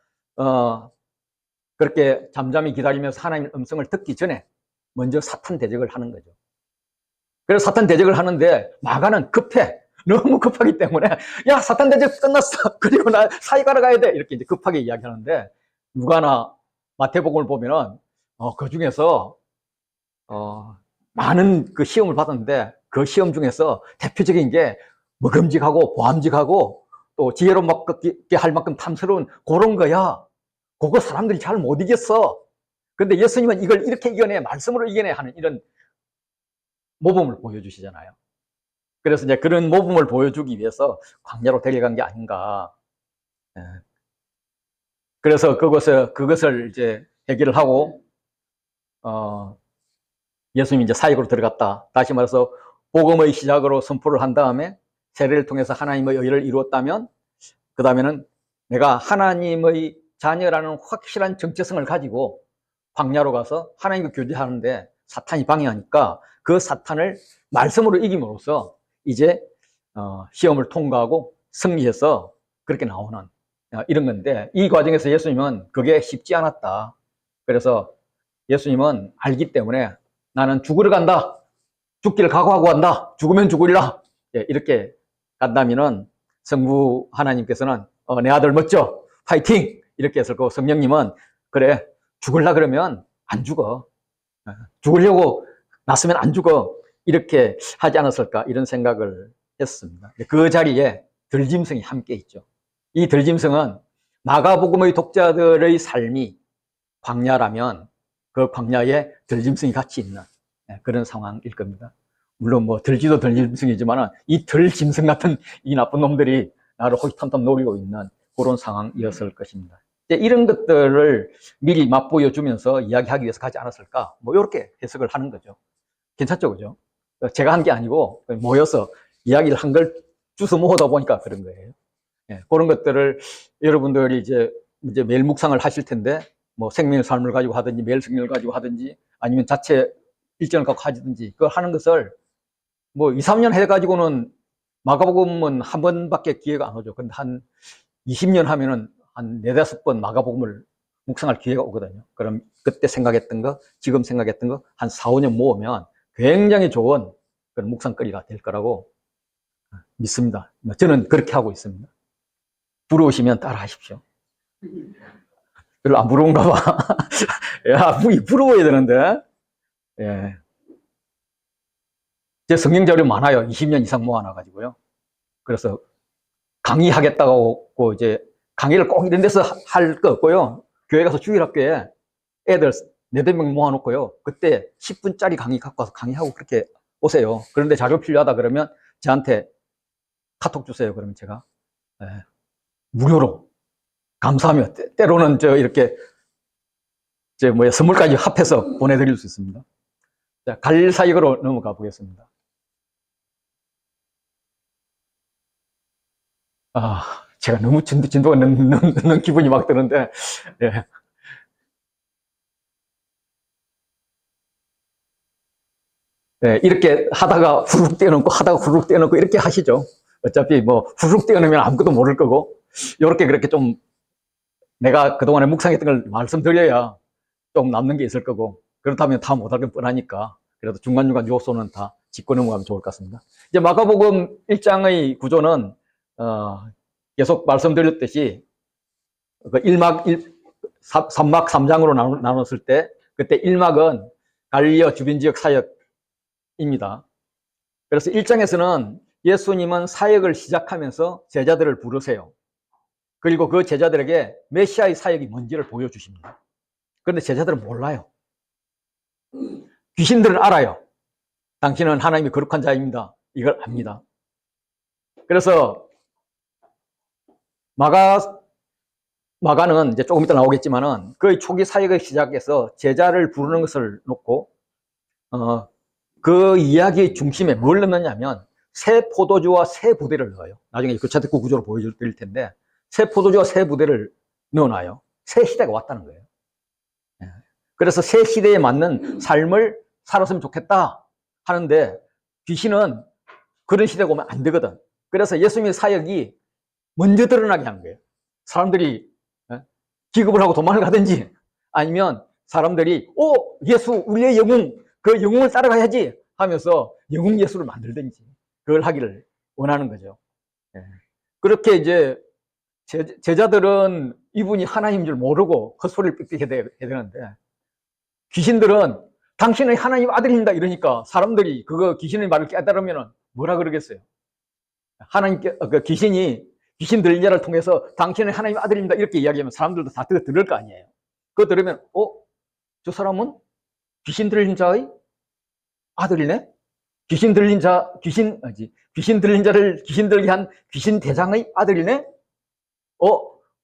그렇게 잠잠히 기다리면서 하나님의 음성을 듣기 전에 먼저 사탄 대적을 하는 거죠. 그래서 사탄 대적을 하는데 마가는 급해. 너무 급하기 때문에 야 사탄 대적 끝났어. 그리고 나 사이가러 가야 돼. 이렇게 이제 급하게 이야기하는데 누가나 마태복음을 보면은 그 중에서 많은 그 시험을 받았는데 그 시험 중에서 대표적인 게 먹음직하고 보암직하고 또 지혜로 먹게 할 만큼 탐스러운 그런 거야. 그거 사람들이 잘 못 이겼어. 근데 예수님은 이걸 이렇게 이겨내, 말씀으로 이겨내 하는 이런 모범을 보여주시잖아요. 그래서 이제 그런 모범을 보여주기 위해서 광야로 데려간 게 아닌가. 그래서 그것을 이제 해결을 하고, 예수님이 이제 사역으로 들어갔다. 다시 말해서 복음의 시작으로 선포를 한 다음에 세례를 통해서 하나님의 의를 이루었다면, 그 다음에는 내가 하나님의 자녀라는 확실한 정체성을 가지고 광야로 가서 하나님과 교제하는데 사탄이 방해하니까 그 사탄을 말씀으로 이김으로써 이제 시험을 통과하고 승리해서 그렇게 나오는 이런 건데 이 과정에서 예수님은 그게 쉽지 않았다. 그래서 예수님은 알기 때문에 나는 죽으러 간다. 죽기를 각오하고 간다. 죽으면 죽으리라. 이렇게 간다면은 성부 하나님께서는 내 아들 멋져. 파이팅! 이렇게 했을 거고 성령님은 그래 죽을라 그러면 안 죽어. 죽으려고 났으면 안 죽어. 이렇게 하지 않았을까 이런 생각을 했습니다. 그 자리에 들짐승이 함께 있죠. 이 들짐승은 마가복음의 독자들의 삶이 광야라면 그 광야에 들짐승이 같이 있는 그런 상황일 겁니다. 물론 뭐 들지도 들짐승이지만 이 들짐승 같은 이 나쁜 놈들이 나를 호시탐탐 노리고 있는 그런 상황이었을 것입니다. 이런 것들을 미리 맛보여주면서 이야기하기 위해서 가지 않았을까? 뭐 이렇게 해석을 하는 거죠. 괜찮죠, 그죠? 제가 한 게 아니고 모여서 이야기를 한 걸 주워 모으다 보니까 그런 거예요. 예, 그런 것들을 여러분들이 이제 매일 묵상을 하실 텐데, 뭐 생명의 삶을 가지고 하든지 매일 성경을 가지고 하든지 아니면 자체 일정을 갖고 하든지 그걸 하는 것을 뭐 2, 3년 해가지고는 마가복음은 한 번밖에 기회가 안 오죠. 근데 한 20년 하면은 한 4, 5번 마가복음을 묵상할 기회가 오거든요. 그럼 그때 생각했던 거, 지금 생각했던 거 한 4, 5년 모으면 굉장히 좋은 그런 묵상거리가 될 거라고 믿습니다. 저는 그렇게 하고 있습니다. 부러우시면 따라 하십시오. 별로 안 부러운가 봐. 야, 부러워야 되는데. 예. 제 성경 자료 많아요. 20년 이상 모아놔가지고요. 그래서 강의하겠다고 이제 강의를 꼭 이런 데서 할 거 없고요. 교회 가서 주일학교에 애들 4-5명 모아놓고요. 그때 10분짜리 강의 갖고 와서 강의하고 그렇게 오세요. 그런데 자료 필요하다 그러면 저한테 카톡 주세요. 그러면 제가 무료로 감사하며 때로는 이렇게 선물까지 합해서 보내드릴 수 있습니다. 자, 갈 사역으로 넘어가 보겠습니다. 제가 너무 진도가 넘는 기분이 막 드는데, 예. 네, 이렇게 하다가 후룩 떼어놓고 하다가 후룩 떼어놓고 이렇게 하시죠. 어차피 뭐 후룩 떼어놓으면 아무것도 모를 거고, 요렇게 그렇게 좀 내가 그동안에 묵상했던 걸 말씀드려야 좀 남는 게 있을 거고, 그렇다면 다 못할 건 뻔하니까 그래도 중간중간 요소는 다 짚고 넘어가면 좋을 것 같습니다. 이제 마가복음 1장의 구조는 계속 말씀드렸듯이 그 3막 3장으로 나눴을 때 그때 1막은 갈릴리아 주변 지역 사역입니다. 그래서 1장에서는 예수님은 사역을 시작하면서 제자들을 부르세요. 그리고 그 제자들에게 메시아의 사역이 뭔지를 보여주십니다. 그런데 제자들은 몰라요. 귀신들은 알아요. 당신은 하나님의 거룩한 자입니다. 이걸 압니다. 그래서 마가는 이제 조금 이따 나오겠지만은 그 초기 사역의 시작에서 제자를 부르는 것을 놓고 그 이야기의 중심에 뭘 넣느냐면 새 포도주와 새 부대를 넣어요. 나중에 교차특구 구조로 보여드릴 텐데 새 포도주와 새 부대를 넣어놔요. 새 시대가 왔다는 거예요. 그래서 새 시대에 맞는 삶을 살았으면 좋겠다 하는데 귀신은 그런 시대가 오면 안 되거든. 그래서 예수님의 사역이 먼저 드러나게 하는 거예요. 사람들이 기급을 하고 도망을 가든지 아니면 사람들이 예수 우리의 영웅, 그 영웅을 따라가야지 하면서 영웅 예수를 만들든지 그걸 하기를 원하는 거죠. 그렇게 이제 제자들은 이분이 하나님인 줄 모르고 헛소리를 삑삑 해야 되는데 귀신들은 당신은 하나님 아들입니다 이러니까 사람들이 그거 귀신의 말을 깨달으면 뭐라 그러겠어요? 귀신 들린 자를 통해서 당신은 하나님 아들입니다 이렇게 이야기하면 사람들도 다 들을 거 아니에요. 그거 들으면 저 사람은 귀신 들린 자의 아들이네? 귀신 들린 자를 귀신 들게 한 귀신 대장의 아들이네?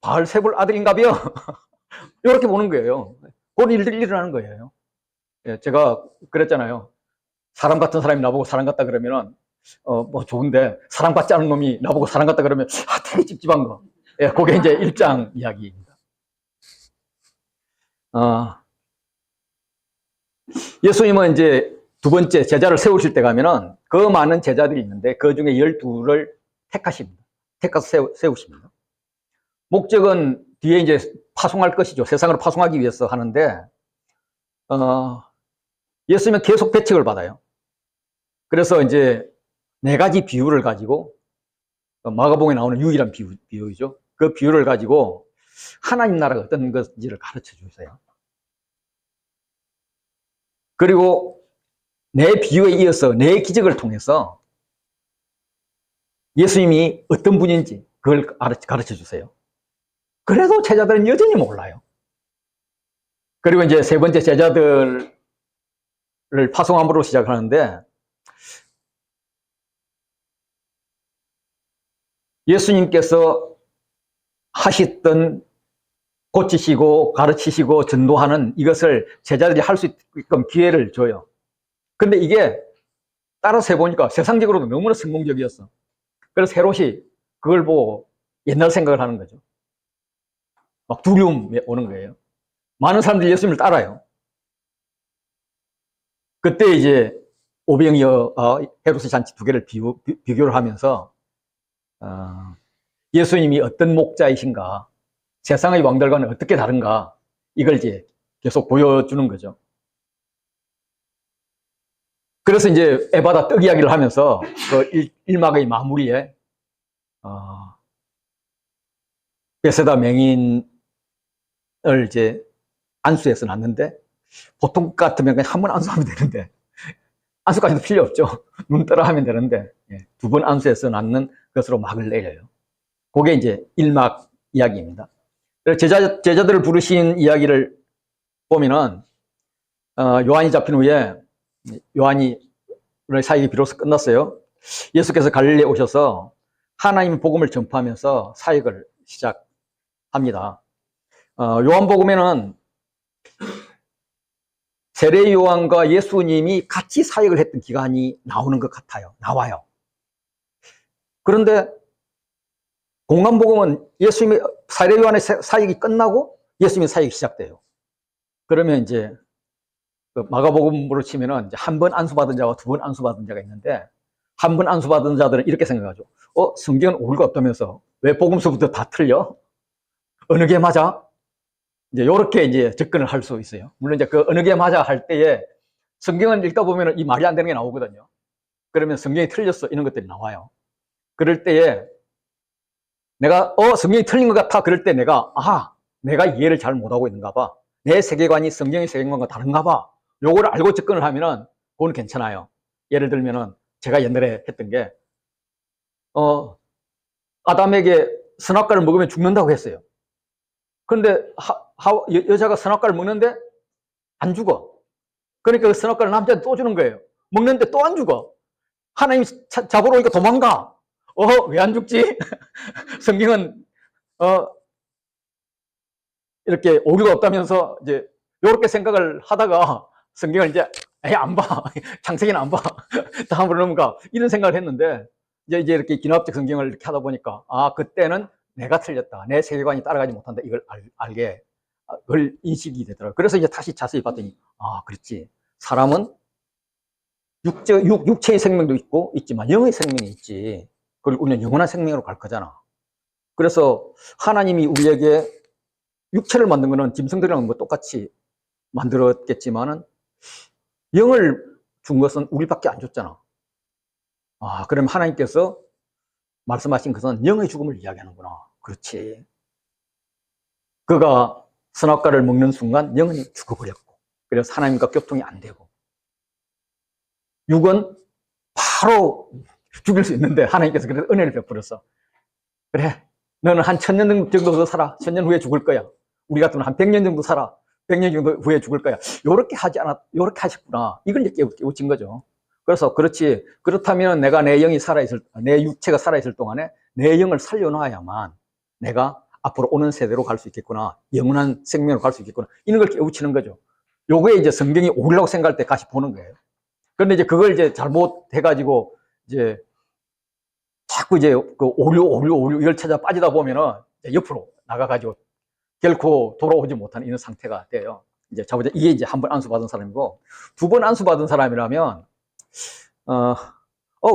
바알세불 아들인가벼? 이렇게 보는 거예요. 그런 일들이 일어나는 거예요. 제가 그랬잖아요. 사람 같은 사람이 나보고 사람 같다 그러면은 뭐 좋은데 사람 같지 않은 놈이 나보고 사람 같다 그러면 되게 찝찝한 거. 그게 이제 1장 이야기입니다. 예수님은 이제 두 번째 제자를 세우실 때 가면은 그 많은 제자들이 있는데 그 중에 12를 택하십니다. 택해서 세우십니다. 목적은 뒤에 이제 파송할 것이죠. 세상으로 파송하기 위해서 하는데 예수님은 계속 배척을 받아요. 그래서 이제 4가지 비유를 가지고 마가복음에 나오는 유일한 비유죠. 그 비유를 가지고 하나님 나라가 어떤 것인지를 가르쳐 주세요. 그리고 내 비유에 이어서 내 기적을 통해서 예수님이 어떤 분인지 그걸 가르쳐 주세요. 그래도 제자들은 여전히 몰라요. 그리고 이제 세 번째 제자들을 파송함으로 시작하는데 예수님께서 하셨던 고치시고 가르치시고 전도하는 이것을 제자들이 할 수 있게끔 기회를 줘요. 근데 이게 따라서 해보니까 세상적으로도 너무나 성공적이었어. 그래서 헤롯이 그걸 보고 옛날 생각을 하는 거죠. 막 두려움이 오는 거예요. 많은 사람들이 예수님을 따라요. 그때 이제 오병이어 헤롯의 잔치 두 개를 비교를 하면서 예수님이 어떤 목자이신가, 세상의 왕들과는 어떻게 다른가, 이걸 이제 계속 보여주는 거죠. 그래서 이제 에바다 떡 이야기를 하면서 그 1막의 마무리에 베세다 맹인을 이제 안수해서 놨는데, 보통 같으면 그냥 한 번 안수하면 되는데, 안수까지도 필요 없죠. 눈 떠라 하면 되는데, 두 번 안수해서 놨는 것으로 막을 내려요. 그게 이제 1막 이야기입니다. 제자들을 부르신 이야기를 보면은, 요한이 잡힌 후에, 요한이 사역이 비로소 끝났어요. 예수께서 갈릴리에 오셔서 하나님의 복음을 전파하면서 사역을 시작합니다. 요한복음에는 세례 요한과 예수님이 같이 사역을 했던 기간이 나오는 것 같아요. 나와요. 그런데 공관복음은 예수님의 세례 요한의 사역이 끝나고 예수님의 사역이 시작돼요. 그러면 이제 마가복음으로 치면은 한 번 안수받은 자와 두 번 안수받은 자가 있는데, 한 번 안수받은 자들은 이렇게 생각하죠. 성경은 옳고 없다면서 왜 복음서부터 다 틀려? 어느 게 맞아? 이제 요렇게 이제 접근을 할 수 있어요. 물론 이제 그 어느 게 맞아 할 때에 성경을 읽다 보면은 이 말이 안 되는 게 나오거든요. 그러면 성경이 틀렸어, 이런 것들이 나와요. 그럴 때에 내가 성경이 틀린 것 같아. 그럴 때 내가 이해를 잘 못하고 있는가 봐. 내 세계관이 성경의 세계관과 다른가 봐. 요거를 알고 접근을 하면은 그건 괜찮아요. 예를 들면은 제가 옛날에 했던 게 아담에게 선악과를 먹으면 죽는다고 했어요. 그런데 여자가 선악과를 먹는데 안 죽어. 그러니까 그 선악과를 남자한테 또 주는 거예요. 먹는데 또 안 죽어. 하나님이 잡으러 오니까 도망가. 왜 안 죽지? 성경은 이렇게 오류가 없다면서 이제 이렇게 생각을 하다가 성경을 이제 안 봐. 창세기는 안 봐. 다음으로 넘어가. 이런 생각을 했는데 이제 이렇게 기납적 성경을 이렇게 하다 보니까 그때는 내가 틀렸다. 내 세계관이 따라가지 못한다. 이걸 알게 그걸 인식이 되더라고요. 그래서 이제 다시 자세히 봤더니 그렇지. 사람은 육체의 생명도 있지만 영의 생명이 있지. 그리고 우리는 영원한 생명으로 갈 거잖아. 그래서 하나님이 우리에게 육체를 만든 거는 짐승들이랑 뭐 똑같이 만들었겠지만은 영을 준 것은 우리밖에 안 줬잖아. 그럼 하나님께서 말씀하신 것은 영의 죽음을 이야기하는구나. 그렇지. 그가 선악과를 먹는 순간 영은 죽어버렸고, 그래서 하나님과 교통이 안 되고, 육은 바로 죽일 수 있는데 하나님께서 그래서 은혜를 베풀었어. 그래, 너는 한 1000년 정도 더 살아. 1000년 후에 죽을 거야. 우리 같으면 한 100년 정도 살아. 100년 정도 후에 죽을 거야. 요렇게 하셨구나. 이걸 이제 깨우친 거죠. 그래서 그렇지. 그렇다면 내가 내 육체가 살아있을 동안에 내 영을 살려놔야만 내가 앞으로 오는 세대로 갈 수 있겠구나. 영원한 생명으로 갈 수 있겠구나. 이런 걸 깨우치는 거죠. 요거에 이제 성경이 옳으라고 생각할 때 다시 보는 거예요. 그런데 이제 그걸 이제 잘못해가지고 이제 자꾸 이제 그 오류 이걸 찾아 빠지다 보면은 옆으로 나가가지고 결코 돌아오지 못하는 이런 상태가 돼요. 이제 이게 이제 한 번 안수받은 사람이고, 두 번 안수받은 사람이라면,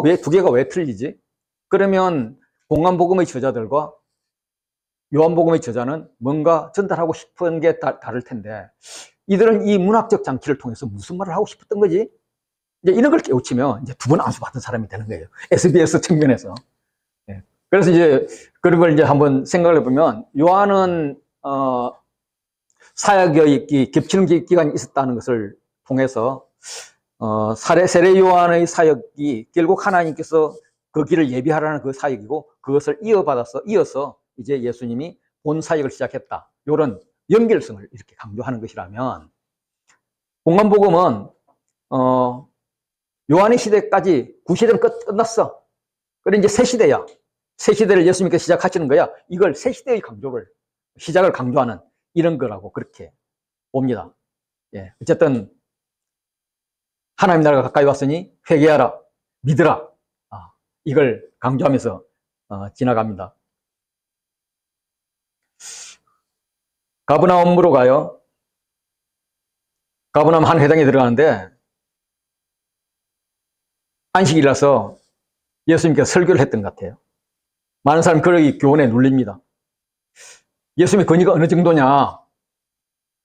왜 두 개가 왜 틀리지? 그러면 공관복음의 저자들과 요한복음의 저자는 뭔가 전달하고 싶은 게 다를 텐데, 이들은 이 문학적 장치를 통해서 무슨 말을 하고 싶었던 거지? 이제 이런 걸 깨우치면 이제 두 번 안수받은 사람이 되는 거예요. SBS 측면에서. 그래서 이제 그런 걸 이제 한번 생각을 해보면, 요한은 사역이 겹치는 기간이 있었다는 것을 통해서 세례 요한의 사역이 결국 하나님께서 그 길을 예비하라는 그 사역이고, 그것을 이어서 이제 예수님이 본 사역을 시작했다. 이런 연결성을 이렇게 강조하는 것이라면, 공관복음은 요한의 시대까지 구시대는 끝났어. 그래 이제 새 시대야. 새 시대를 예수님께서 시작하시는 거야. 이걸 새 시대의 강조를, 시작을 강조하는 이런 거라고 그렇게 봅니다. 예, 어쨌든 하나님 나라가 가까이 왔으니 회개하라, 믿으라. 이걸 강조하면서 지나갑니다. 가버나움으로 가요. 가버나움 한 회당에 들어가는데 안식일이라서 예수님께서 설교를 했던 것 같아요. 많은 사람이 그의 교훈에 눌립니다. 예수님의 권위가 어느 정도냐?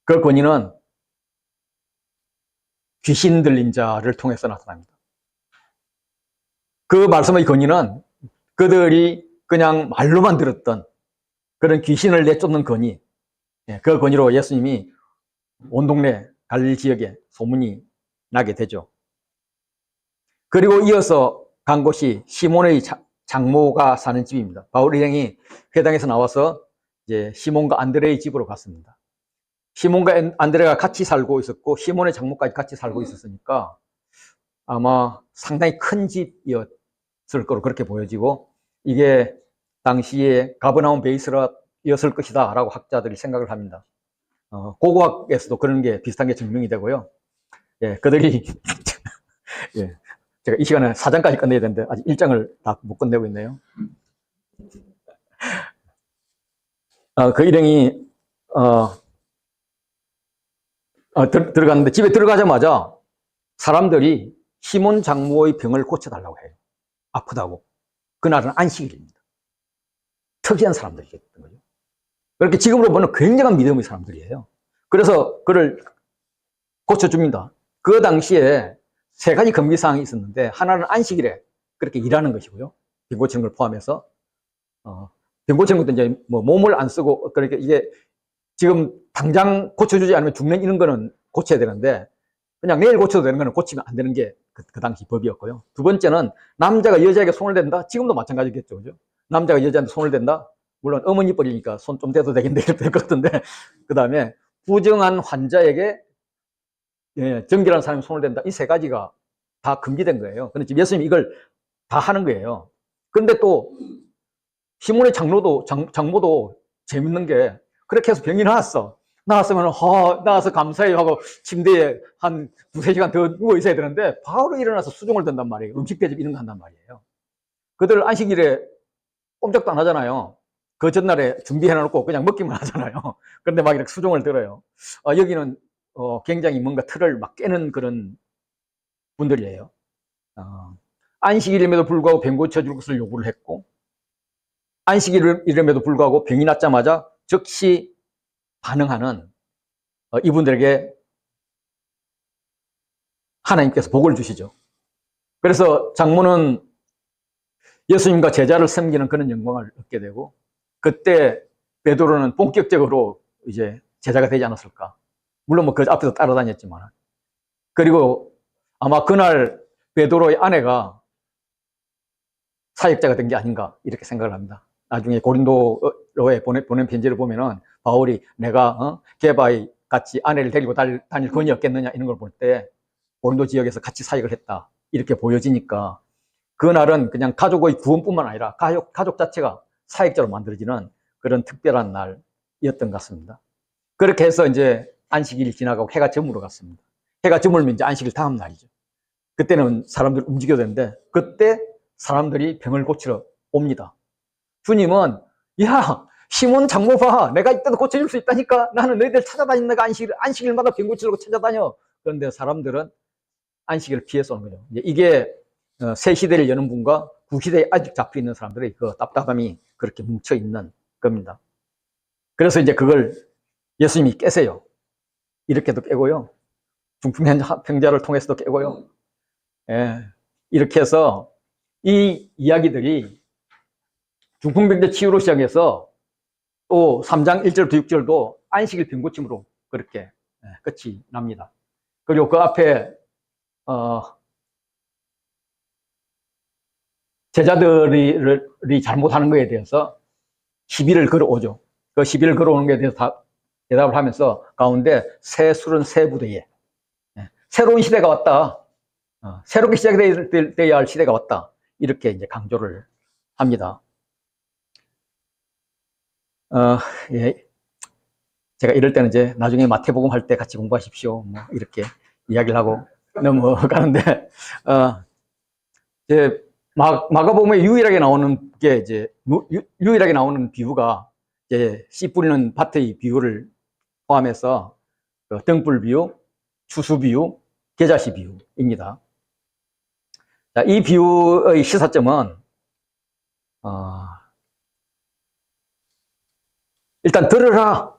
그 권위는 귀신 들린 자를 통해서 나타납니다. 그 말씀의 권위는 그들이 그냥 말로만 들었던 그런 귀신을 내쫓는 권위, 그 권위로 예수님이 온 동네 갈릴리 지역에 소문이 나게 되죠. 그리고 이어서 간 곳이 시몬의 장모가 사는 집입니다. 바울 일행이 회당에서 나와서 이제 시몬과 안드레의 집으로 갔습니다. 시몬과 안드레가 같이 살고 있었고 시몬의 장모까지 같이 살고 있었으니까 아마 상당히 큰 집이었을 거로 그렇게 보여지고 이게 당시에 가버나움 베이스였을 것이다 라고 학자들이 생각을 합니다. 고고학에서도 그런 게 비슷한 게 증명이 되고요. 예, 그들이 예, 제가 이 시간에 4장까지 끝내야 되는데 아직 1장을 다 못 끝내고 있네요. 그 일행이 들어갔는데 집에 들어가자마자 사람들이 시몬 장모의 병을 고쳐달라고 해요. 아프다고. 그날은 안식일입니다. 특이한 사람들이었던 거죠. 그렇게 지금으로 보면 굉장한 믿음의 사람들이에요. 그래서 그를 고쳐줍니다. 그 당시에 세 가지 금기사항이 있었는데 하나는 안식일에 그렇게 일하는 것이고요. 병 고치는 걸 포함해서 병 고치는 것도 이제 뭐 몸을 안 쓰고 그러니까 이게 지금 당장 고쳐주지 않으면 죽는 이런 거는 고쳐야 되는데 그냥 내일 고쳐도 되는 거는 고치면 안 되는 게 그 당시 법이었고요. 두 번째는 남자가 여자에게 손을 댄다? 지금도 마찬가지겠죠. 그죠? 남자가 여자한테 손을 댄다? 물론 어머니 뻘이니까 손 좀 대도 되긴 될 것 같은데 그 다음에 부정한 환자에게 정결한 사람이 손을 댄다. 이 세 가지가 다 금기된 거예요. 근데 지금 예수님이 이걸 다 하는 거예요. 근데 또 시몬의 장모도 재밌는 게 그렇게 해서 병이 나왔어. 나왔으면 나와서 감사해요 하고 침대에 한 두세 시간 더 누워 있어야 되는데 바로 일어나서 수종을 든단 말이에요. 음식 대접 이런 거 한단 말이에요. 그들 안식일에 꼼짝도 안 하잖아요. 그 전날에 준비해놓고 그냥 먹기만 하잖아요. 그런데 막 이렇게 수종을 들어요. 여기는 굉장히 뭔가 틀을 막 깨는 그런 분들이에요. 안식일임에도 불구하고 병 고쳐줄 것을 요구를 했고 안식일임에도 불구하고 병이 났자마자 즉시 반응하는 이분들에게 하나님께서 복을 주시죠. 그래서 장모는 예수님과 제자를 섬기는 그런 영광을 얻게 되고 그때 베드로는 본격적으로 이제 제자가 되지 않았을까. 물론 뭐 그 앞에서 따라다녔지만 그리고 아마 그날 베드로의 아내가 사역자가 된 게 아닌가 이렇게 생각을 합니다. 나중에 고린도로에 보낸 편지를 보면은 바울이 내가 게바의 같이 아내를 데리고 다닐 권위 없겠느냐 이런 걸 볼 때 고린도 지역에서 같이 사역을 했다 이렇게 보여지니까 그날은 그냥 가족의 구원뿐만 아니라 가족 자체가 사역자로 만들어지는 그런 특별한 날이었던 것 같습니다. 그렇게 해서 이제 안식일이 지나가고 해가 저물어 갔습니다. 해가 저물면 이제 안식일 다음 날이죠. 그때는 사람들 움직여야 되는데 그때 사람들이 병을 고치러 옵니다. 주님은 야 시몬 장모 봐 내가 이때도 고쳐줄 수 있다니까 나는 너희들 찾아다니는 내가 안식일마다 병 고치려고 찾아다녀. 그런데 사람들은 안식일을 피해서 오는 거죠. 이게 새 시대를 여는 분과 구시대에 아직 잡혀있는 사람들의 그 답답함이 그렇게 뭉쳐있는 겁니다. 그래서 이제 그걸 예수님이 깨세요. 이렇게도 깨고요. 중풍병자를 통해서도 깨고요. 예, 이렇게 해서 이 이야기들이 중풍병자 치유로 시작해서 또 3장 1절부터 6절도 안식일 병고침으로 그렇게 끝이 납니다. 그리고 그 앞에 제자들이 잘못하는 것에 대해서 시비를 걸어오죠. 그 시비를 걸어오는 것에 대해서 대답을 하면서 가운데 새 술은 새 부대에 새로운 시대가 왔다. 새롭게 시작되어야 할 시대가 왔다. 이렇게 이제 강조를 합니다. 예. 제가 이럴 때는 이제 나중에 마태복음 할 때 같이 공부하십시오. 뭐 이렇게 이야기를 하고 넘어가는데, 이제 마가복음에 유일하게 나오는 게 이제 유일하게 나오는 비유가 이제 씨 뿌리는 밭의 비유를 포함해서 그 등불 비유, 추수 비유, 계자씨 비유입니다. 자, 이 비유의 시사점은 일단 들으라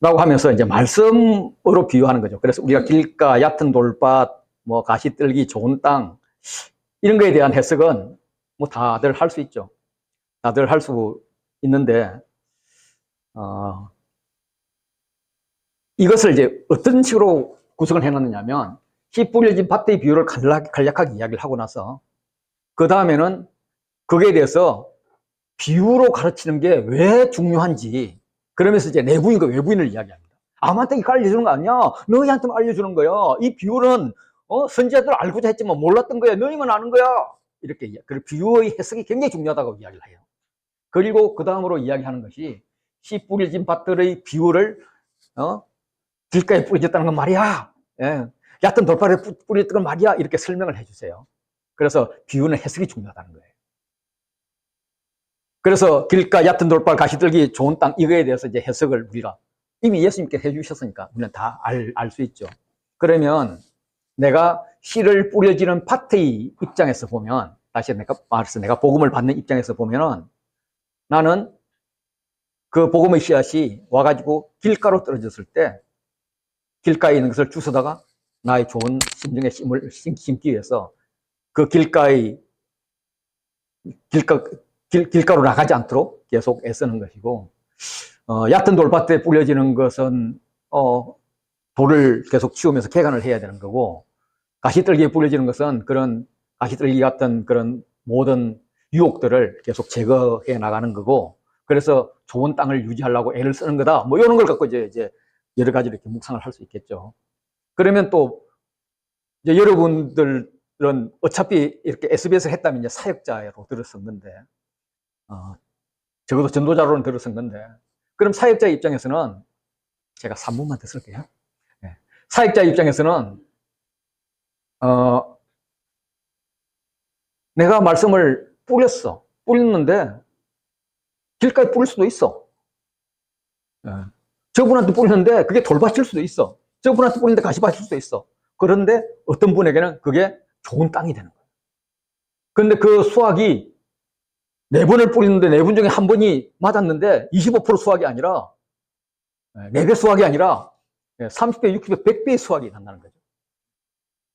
라고 하면서 이제 말씀으로 비유하는 거죠. 그래서 우리가 길가, 얕은 돌밭, 뭐 가시떨기, 좋은 땅 이런 거에 대한 해석은 뭐 다들 할 수 있죠. 다들 할 수 있는데 이것을 이제 어떤 식으로 구성을 해놨느냐면 씨 뿌려진 밭의 비유를 간략하게 이야기를 하고 나서 그 다음에는 거기에 대해서 비유로 가르치는 게 왜 중요한지 그러면서 이제 내부인과 외부인을 이야기합니다. 아무한테 이거 알려주는 거 아니야. 너희한테만 알려주는 거야. 이 비유는 선지자들 알고자 했지만 몰랐던 거야. 너희만 아는 거야. 이렇게 그 비유의 해석이 굉장히 중요하다고 이야기를 해요. 그리고 그 다음으로 이야기하는 것이 씨 뿌려진 밭들의 비유를 길가에 뿌려졌다는 건 말이야. 예. 얕은 돌밭에 뿌려졌던 건 말이야. 이렇게 설명을 해주세요. 그래서 비유는 해석이 중요하다는 거예요. 그래서 길가, 얕은 돌밭, 가시떨기, 좋은 땅 이거에 대해서 이제 해석을 우리가 이미 예수님께 해주셨으니까 우리는 다 알 수 있죠. 그러면 내가 씨를 뿌려지는 밭의 입장에서 보면 다시 내가 복음을 받는 입장에서 보면은 나는 그 복음의 씨앗이 와가지고 길가로 떨어졌을 때 길가에 있는 것을 주워다가 나의 좋은 심정의 씨를 심기 위해서 그 길가로 나가지 않도록 계속 애쓰는 것이고, 얕은 돌밭에 뿌려지는 것은 돌을 계속 치우면서 개간을 해야 되는 거고, 가시떨기에 뿌려지는 것은 그런 가시떨기 같은 그런 모든 유혹들을 계속 제거해 나가는 거고, 그래서 좋은 땅을 유지하려고 애를 쓰는 거다. 뭐 이런 걸 갖고 이제 여러 가지 이렇게 묵상을 할 수 있겠죠. 그러면 또 이제 여러분들은 어차피 이렇게 SBS 했다면 이제 사역자로 들었은 건데, 적어도 전도자로는 들었은 건데, 그럼 사역자 입장에서는 제가 3분만 더 쓸게요. 네. 사역자 입장에서는 내가 말씀을 뿌렸는데 길가에 뿌릴 수도 있어. 저분한테 뿌리는데 그게 돌밭일 수도 있어. 저분한테 뿌리는데 가시밭일 수도 있어. 그런데 어떤 분에게는 그게 좋은 땅이 되는 거예요. 그런데 그 수확이 4번을 뿌리는데 4번 중에 1번이 맞았는데 25% 수확이 아니라 4배 수확이 아니라 30배, 60배, 100배의 수확이 난다는 거죠.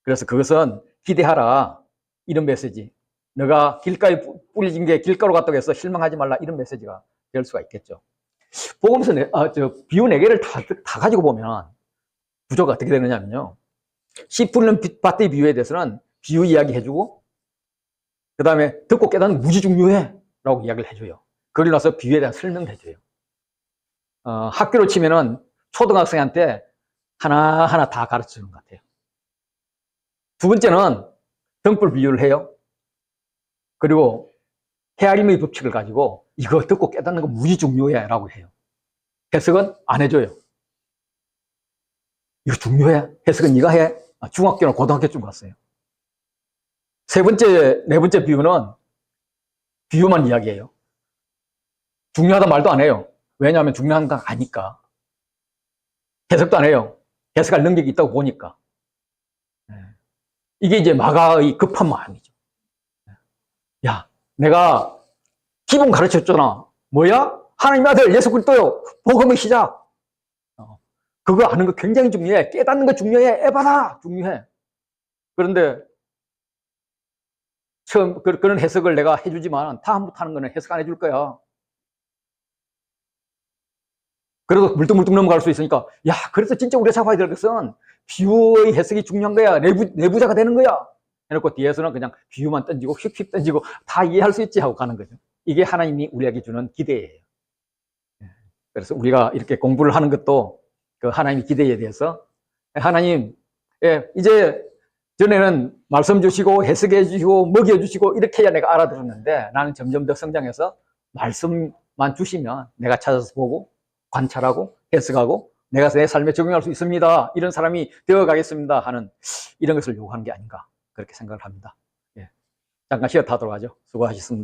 그래서 그것은 기대하라 이런 메시지. 너가 길가에 뿌려진 게 길가로 갔다고 해서 실망하지 말라 이런 메시지가 될 수가 있겠죠. 복음서 비유 4개를 다 가지고 보면 구조가 어떻게 되느냐면요. 씨 뿌리는 밭의 비유에 대해서는 비유 이야기 해주고 그 다음에 듣고 깨닫는 무지 중요해 라고 이야기를 해줘요. 그러고 나서 비유에 대한 설명을 해줘요. 학교로 치면은 초등학생한테 하나하나 다 가르쳐 주는 것 같아요. 두 번째는 등불 비유를 해요. 그리고 헤아림의 법칙을 가지고 이거 듣고 깨닫는 거 무지 중요해 라고 해요. 해석은 안 해줘요. 이거 중요해? 해석은 네가 해? 중학교나 고등학교쯤 갔어요. 네 번째 비유는 비유만 이야기해요. 중요하다 말도 안 해요. 왜냐하면 중요한 건 아니까. 해석도 안 해요. 해석할 능력이 있다고 보니까. 이게 이제 마가의 급한 마음이죠. 야, 내가 기본 가르쳤잖아. 뭐야? 하나님의 아들 예수 그리스도요. 복음의 시작. 그거 아는 거 굉장히 중요해. 깨닫는 거 중요해. 에바다 중요해. 그런데 처음 그런 해석을 내가 해주지만 다음부터 하는 거는 해석 안 해줄 거야. 그래도 물뚱물뚱 넘어갈 수 있으니까 야, 그래서 진짜 우리가 잡아야 될 것은 비유의 해석이 중요한 거야. 내부자가 되는 거야. 해놓고 뒤에서는 그냥 비유만 던지고 휙휙 던지고 다 이해할 수 있지 하고 가는 거죠. 이게 하나님이 우리에게 주는 기대예요. 그래서 우리가 이렇게 공부를 하는 것도 그 하나님의 기대에 대해서 하나님, 이제 전에는 말씀 주시고 해석해 주시고 먹여 주시고 이렇게 해야 내가 알아들었는데 나는 점점 더 성장해서 말씀 만 주시면 내가 찾아서 보고 관찰하고 해석하고 내가 내 삶에 적용할 수 있습니다. 이런 사람이 되어 가겠습니다 하는 이런 것을 요구하는 게 아닌가 그렇게 생각을 합니다. 예. 잠깐 쉬었다 하도록 하죠. 수고하셨습니다.